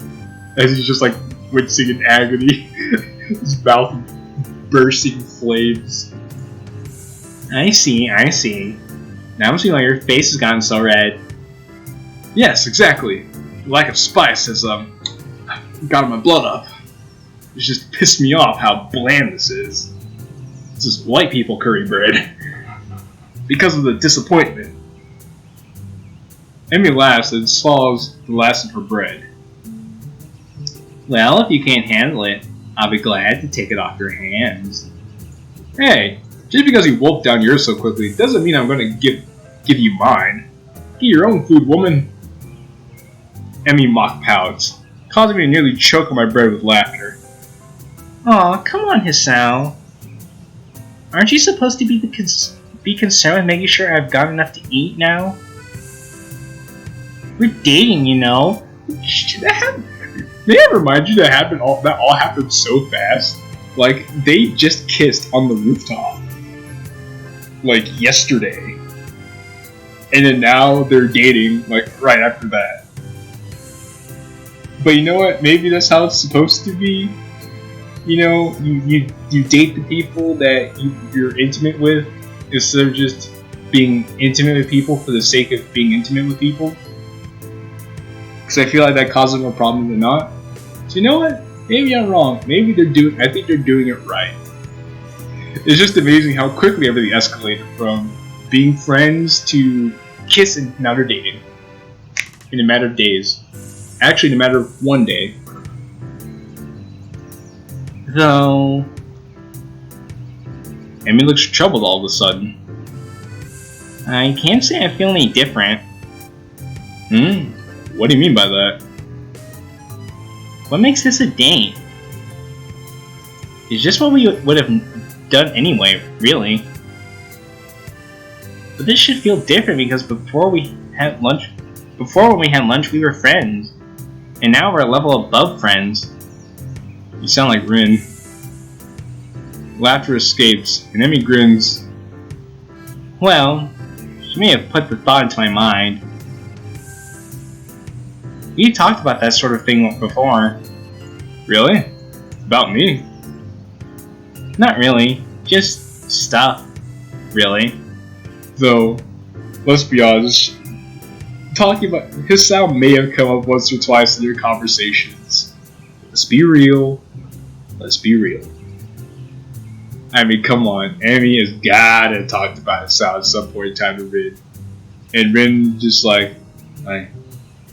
As he's just wincing in agony, his mouth bursting flames. I see. Now I'm seeing why your face has gotten so red. Yes, exactly. The lack of spice has gotten my blood up. It's just pissed me off how bland this is. This is white people curry bread. Because of the disappointment. Emmy laughs and swallows the last of her bread. Well, if you can't handle it, I'll be glad to take it off your hands. Hey, just because you wolfed down yours so quickly doesn't mean I'm going to give you mine. Get your own food, woman. Emmy mock pouts, causing me to nearly choke on my bread with laughter. Aw, come on, Hisao. Aren't you supposed to be concerned with making sure I've got enough to eat now? We're dating, you know. May I remind you that all happened so fast? They just kissed on the rooftop. Yesterday. And then now they're dating, right after that. But you know what? Maybe that's how it's supposed to be. You know, you date the people that you're intimate with instead of just being intimate with people for the sake of being intimate with people. Because I feel like that causes more problems than not. So you know what? Maybe I'm wrong. I think they're doing it right. It's just amazing how quickly everything escalated from being friends to kissing, now they're dating. In a matter of days. Actually, in a matter of one day. Though... Emmy looks troubled all of a sudden. I can't say I feel any different. What do you mean by that? What makes this a date? It's just what we would have done anyway, really. But this should feel different because before when we had lunch, we were friends. And now we're a level above friends. You sound like Rin. Laughter escapes, and Emmy grins. Well, she may have put the thought into my mind. We talked about that sort of thing before. Really? About me? Not really. Just stuff. Really. Though, let's be honest, talking about his sound may have come up once or twice in your conversations. Let's be real. I mean, come on. Emmy has gotta talk about his sound at some point in time to Rin. And Rin just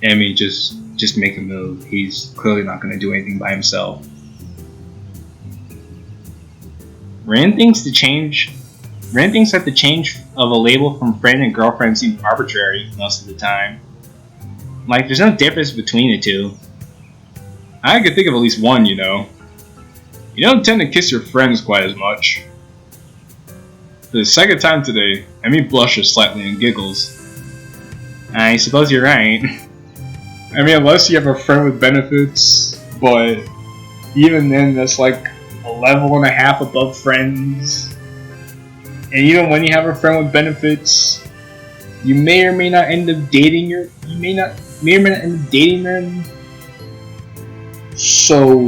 Emmy, just make a move. He's clearly not gonna do anything by himself. Rin thinks that the change of a label from friend and girlfriend seems arbitrary most of the time. There's no difference between the two. I could think of at least one, you know. You don't tend to kiss your friends quite as much. For the second time today, Emmy blushes slightly and giggles. I suppose you're right. I mean, unless you have a friend with benefits, but even then, that's like a level and a half above friends. And even when you have a friend with benefits, you may or may not end up dating them. So,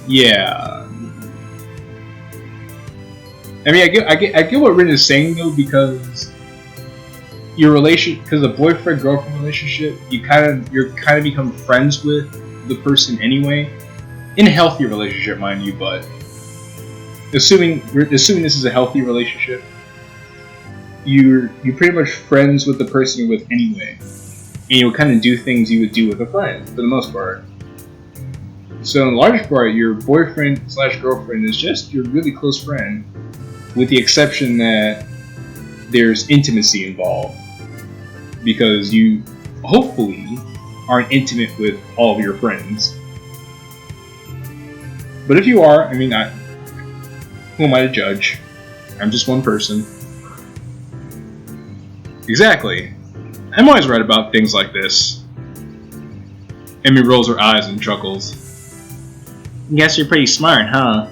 yeah. I mean, I get what Rin is saying though, because because a boyfriend-girlfriend relationship, you're kind of become friends with the person anyway, in a healthy relationship, mind you. But assuming this is a healthy relationship, you're pretty much friends with the person you're with anyway, and you'll kind of do things you would do with a friend for the most part. So in large part, your boyfriend/girlfriend is just your really close friend, with the exception that there's intimacy involved, because you hopefully aren't intimate with all of your friends. But if you are, I mean, who am I to judge? I'm just one person. Exactly. I'm always right about things like this. Emmy rolls her eyes and chuckles. Guess you're pretty smart, huh?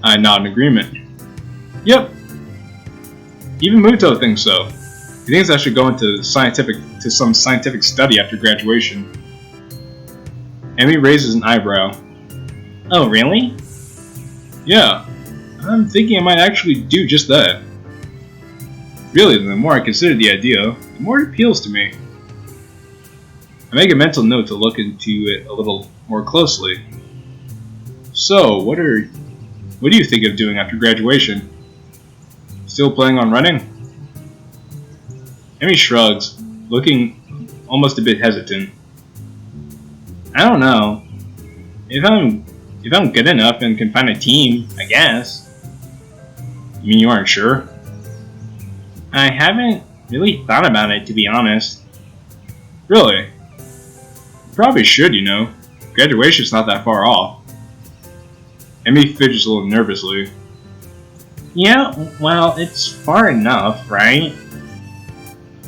I nod in agreement. Yep. Even Muto thinks so. He thinks I should go into some scientific study after graduation. Emmy raises an eyebrow. Oh, really? Yeah. I'm thinking I might actually do just that. Really, the more I consider the idea, the more it appeals to me. I make a mental note to look into it a little more closely. So, what do you think of doing after graduation? Still planning on running? Emmy shrugs, looking almost a bit hesitant. I don't know. If I'm good enough and can find a team, I guess. You mean you aren't sure? I haven't really thought about it, to be honest. Really? You probably should, you know. Graduation's not that far off. Emmy fidgets a little nervously. Yeah, well, it's far enough, right?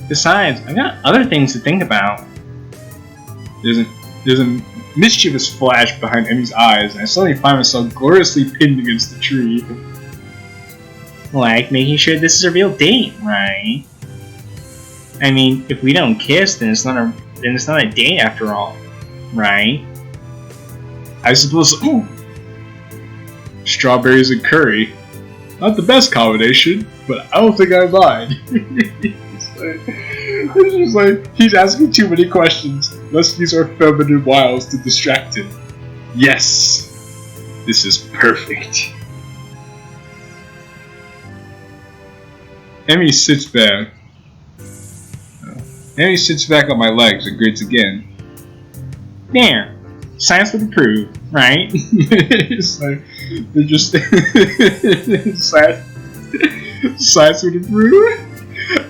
Besides, I've got other things to think about. There's a mischievous flash behind Emmy's eyes, and I suddenly find myself gloriously pinned against the tree. Like making sure this is a real date, right? I mean, if we don't kiss, then it's not a date after all, right? I suppose so. Strawberries and curry. Not the best combination, but I don't think I mind. It's just like, he's asking too many questions. Let's use our feminine wiles to distract him. Yes! This is perfect. Emmy sits back. Emmy sits back on my legs and grins again. There. Science would approve, right? It's like, they're just... Science would approve?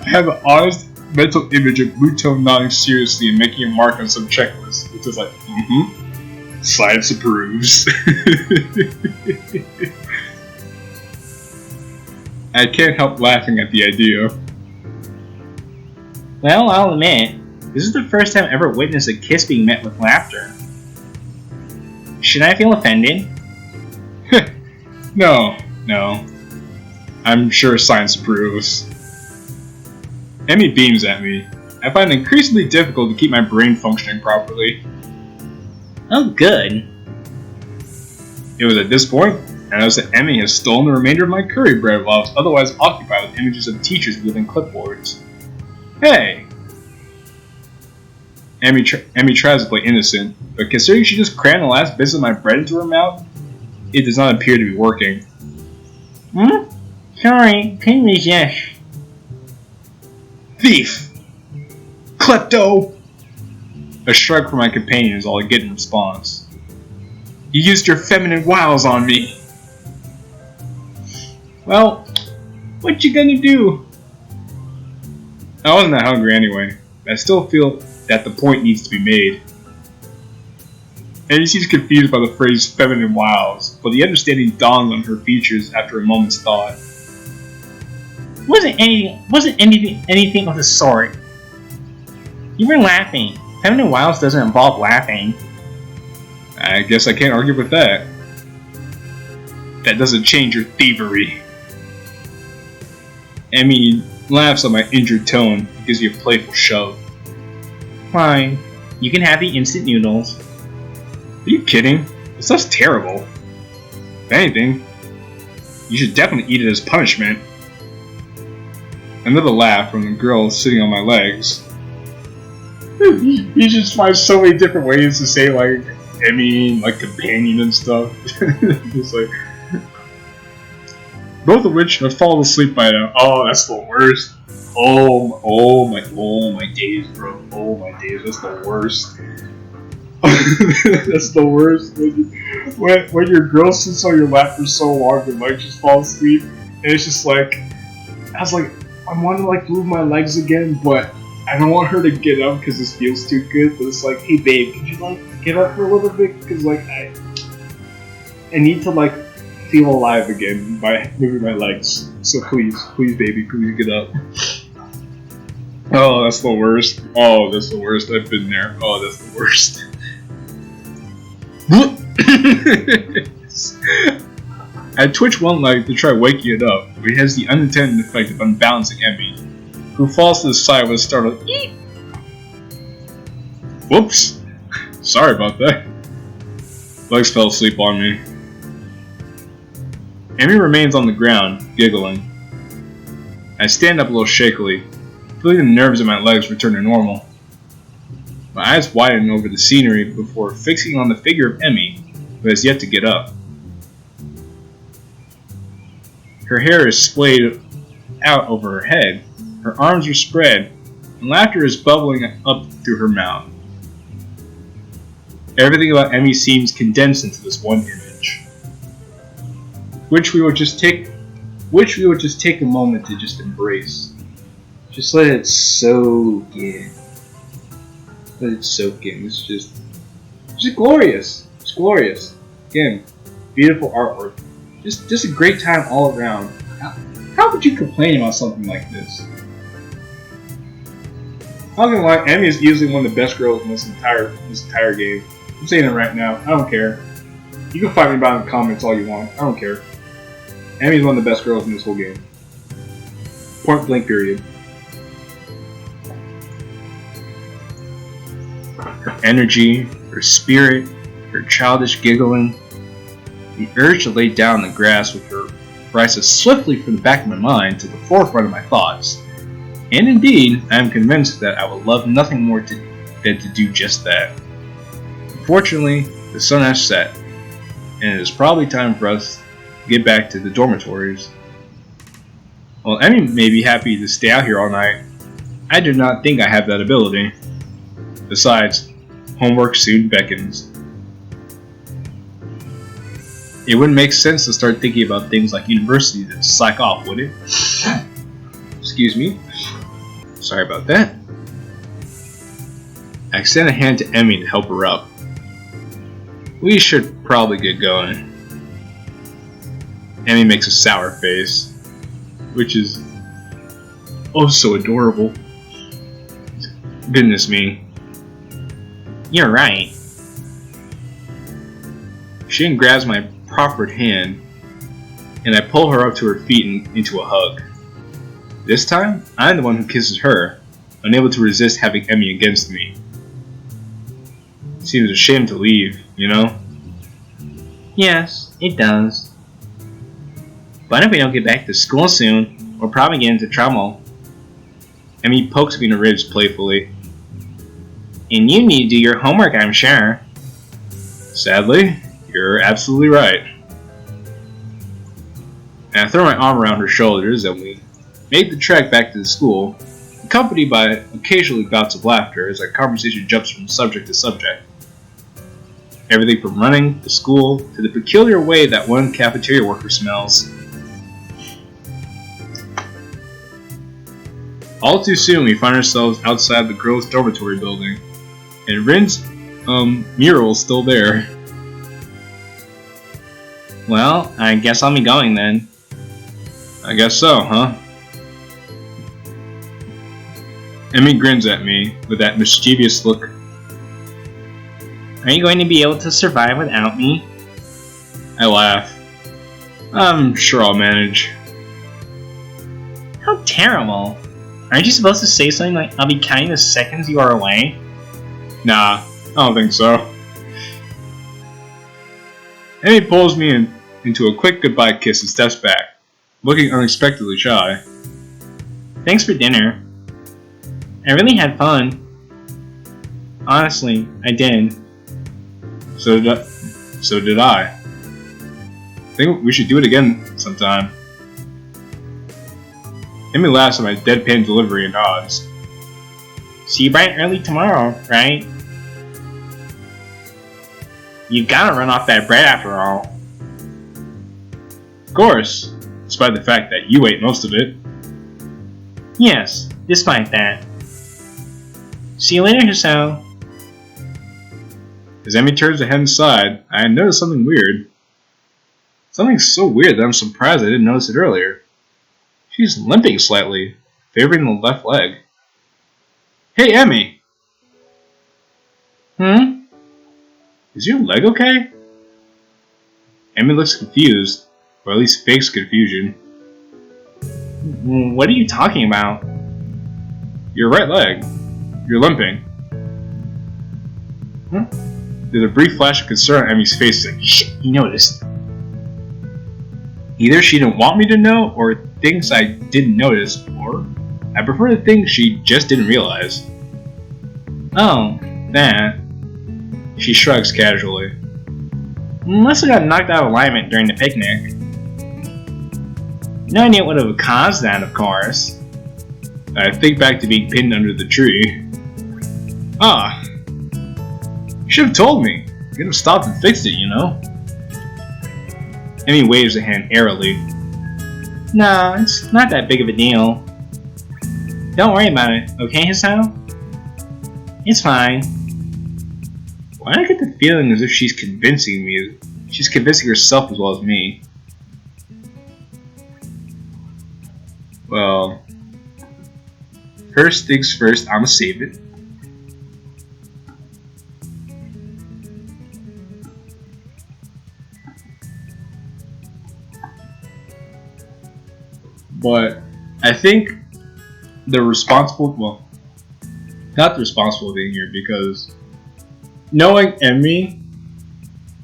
I have an honest mental image of Muto nodding seriously and making a mark on some checklist. It's just like, science approves. I can't help laughing at the idea. Well, I'll admit, this is the first time I ever witnessed a kiss being met with laughter. Should I feel offended? No. I'm sure science approves. Emmy beams at me. I find it increasingly difficult to keep my brain functioning properly. Oh, good. It was at this point I noticed that Emmy has stolen the remainder of my curry bread while I was otherwise occupied with images of teachers wielding clipboards. Hey! Emmy tries to play innocent, but considering she just crammed the last bits of my bread into her mouth, it does not appear to be working. Sorry, couldn't resist. Thief! Klepto! A shrug from my companion is all I get in response. You used your feminine wiles on me! Well, what you gonna do? I wasn't that hungry anyway, but I still feel that the point needs to be made. And she's confused by the phrase feminine wiles, but the understanding dawns on her features after a moment's thought. Wasn't anything of the sort. You were laughing. Feminine wiles doesn't involve laughing. I guess I can't argue with that. That doesn't change your thievery. Emmy laughs at my injured tone and gives you a playful shove. Fine. You can have the instant noodles. Are you kidding? It sounds terrible. If anything, you should definitely eat it as punishment. Another laugh from the girl sitting on my legs. He just finds so many different ways to say like Emmy, like companion and stuff. Just like both of which have fallen asleep by now. Oh, that's the worst. Oh my days, bro. Oh my days, that's the worst. That's the worst. When your girl sits on your lap for so long, they might just fall asleep, and it's just like, I was like, I want to like move my legs again, but I don't want her to get up because this feels too good. But it's like, hey babe, could you like get up for a little bit? Because like I need to like feel alive again by moving my legs. So please baby, please get up. Oh, that's the worst. Oh, that's the worst. I've been there. Oh, that's the worst. I twitch one leg to try waking it up, but it has the unintended effect of unbalancing Emmy, who falls to the side with a startled eep. Whoops. Sorry about that. Legs fell asleep on me. Emmy remains on the ground, giggling. I stand up a little shakily, feeling the nerves in my legs return to normal. My eyes widen over the scenery before fixing on the figure of Emmy, who has yet to get up. Her hair is splayed out over her head, her arms are spread, and laughter is bubbling up through her mouth. Everything about Emmy seems condensed into this one image, which we would just take a moment to just embrace. Just let it soak in. Let it soak in. It's just glorious. It's glorious. Again, beautiful artwork. Just a great time all around. How could you complain about something like this? I'm not gonna lie, Emmy is easily one of the best girls in this entire game. I'm saying it right now. I don't care. You can fight me about it in the comments all you want. I don't care. Emmy's one of the best girls in this whole game. Point blank period. Her energy, her spirit, her childish giggling, the urge to lay down in the grass with her rises swiftly from the back of my mind to the forefront of my thoughts. And indeed, I am convinced that I will love nothing more than to do just that. Unfortunately, the sun has set, and it is probably time for us to get back to the dormitories. While Emmy may be happy to stay out here all night, I do not think I have that ability. Besides, homework soon beckons. It wouldn't make sense to start thinking about things like university to slack off, would it? Excuse me. Sorry about that. I extend a hand to Emmy to help her up. We should probably get going. Emmy makes a sour face, which is oh so adorable. Goodness me. You're right. She then grabs my proffered hand, and I pull her up to her feet and into a hug. This time, I'm the one who kisses her, unable to resist having Emmy against me. Seems a shame to leave, you know? Yes, it does. But if we don't get back to school soon, we'll probably get into trouble. Emmy pokes me in the ribs playfully. And you need to do your homework, I'm sure. Sadly, you're absolutely right. And I throw my arm around her shoulders and we make the trek back to the school, accompanied by occasionally bouts of laughter as our conversation jumps from subject to subject. Everything from running to school to the peculiar way that one cafeteria worker smells. All too soon we find ourselves outside the girls' dormitory building, and Rin's mural's still there. Well, I guess I'll be going then. I guess so, huh? Emmy grins at me with that mischievous look. Are you going to be able to survive without me? I laugh. I'm sure I'll manage. How terrible. Aren't you supposed to say something like, I'll be counting the seconds you are away? Nah, I don't think so. Emmy pulls me into a quick goodbye kiss and steps back, looking unexpectedly shy. Thanks for dinner. I really had fun. Honestly, I did. So did I. I think we should do it again sometime. Emmy laughs at my deadpan delivery and nods. See you bright and early tomorrow, right? You gotta run off that bread after all. Of course, despite the fact that you ate most of it. Yes, despite that. See you later, Hiso. As Emmy turns her head inside, I notice something weird. Something so weird that I'm surprised I didn't notice it earlier. She's limping slightly, favoring the left leg. Hey, Emmy! Is your leg okay? Emmy looks confused, or at least fakes confusion. What are you talking about? Your right leg. You're limping. There's a brief flash of concern on Emmy's face, like, shit, he noticed. Either she didn't want me to know, or thinks I didn't notice, or I prefer to think she just didn't realize. Oh, that. She shrugs casually. Unless I got knocked out of alignment during the picnic. No idea what would have caused that, of course. I think back to being pinned under the tree. Ah. You should have told me. You could have stopped and fixed it, you know? Emmy waves a hand airily. No, it's not that big of a deal. Don't worry about it, okay, Hiso? It's fine. Why do I get the feeling as if she's convincing me? She's convincing herself as well as me. Well, first things first, I'ma save it. But I think the responsible, well, not the responsible thing here, because knowing Emmy,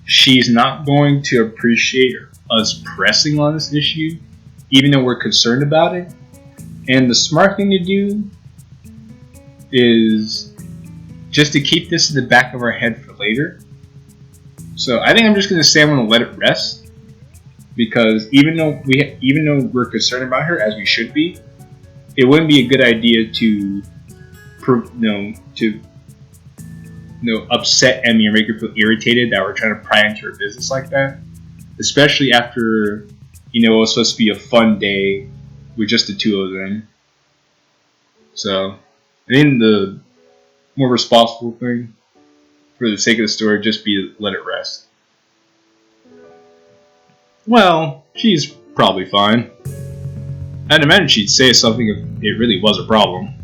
she's not going to appreciate us pressing on this issue, even though we're concerned about it. And the smart thing to do is just to keep this in the back of our head for later. So I think I'm just going to say I'm going to let it rest. Because even though we're concerned about her, as we should be, it wouldn't be a good idea to upset Emmy and make her feel irritated that we're trying to pry into her business like that. Especially after, it was supposed to be a fun day with just the two of them. So, I think the more responsible thing, for the sake of the story, just be to let it rest. Well, she's probably fine. I'd imagine she'd say something if it really was a problem.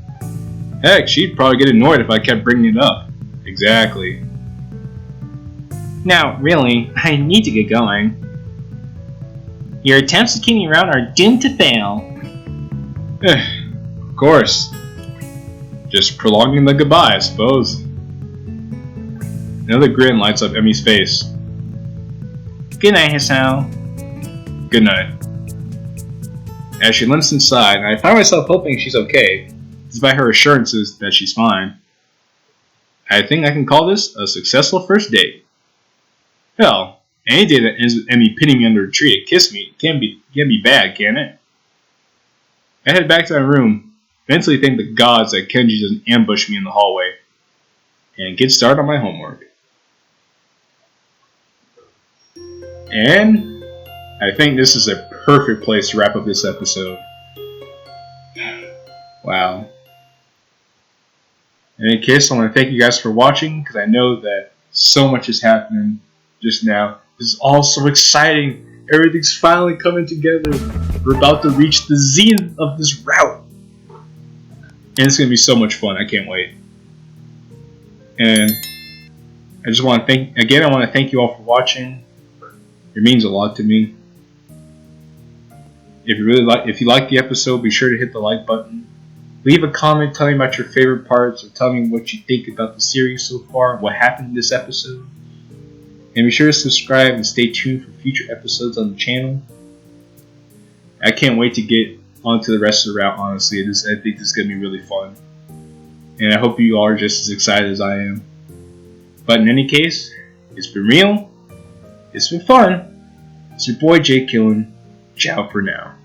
Heck, she'd probably get annoyed if I kept bringing it up. Exactly. Now, really, I need to get going. Your attempts at keep me around are doomed to fail. Of course. Just prolonging the goodbye, I suppose. Another grin lights up Emmy's face. Good night, Hiso. Good night. As she limps inside, I find myself hoping she's okay, despite her assurances that she's fine. I think I can call this a successful first date. Hell, any day that ends with Emmy pinning me under a tree to kiss me can't be bad, can it? I head back to my room, mentally thank the gods that Kenji doesn't ambush me in the hallway, and get started on my homework. And I think this is a perfect place to wrap up this episode. Wow. In any case, I want to thank you guys for watching, because I know that so much is happening just now. This is all so exciting. Everything's finally coming together. We're about to reach the zenith of this route. And it's going to be so much fun. I can't wait. And I just want to thank you all for watching. It means a lot to me. If you like the episode, be sure to hit the like button. Leave a comment telling me about your favorite parts, or tell me what you think about the series so far, what happened in this episode. And be sure to subscribe and stay tuned for future episodes on the channel. I can't wait to get onto the rest of the route, honestly. I think this is going to be really fun. And I hope you all are just as excited as I am. But in any case, it's been real. It's been fun. It's your boy Jqilin. Ciao for now.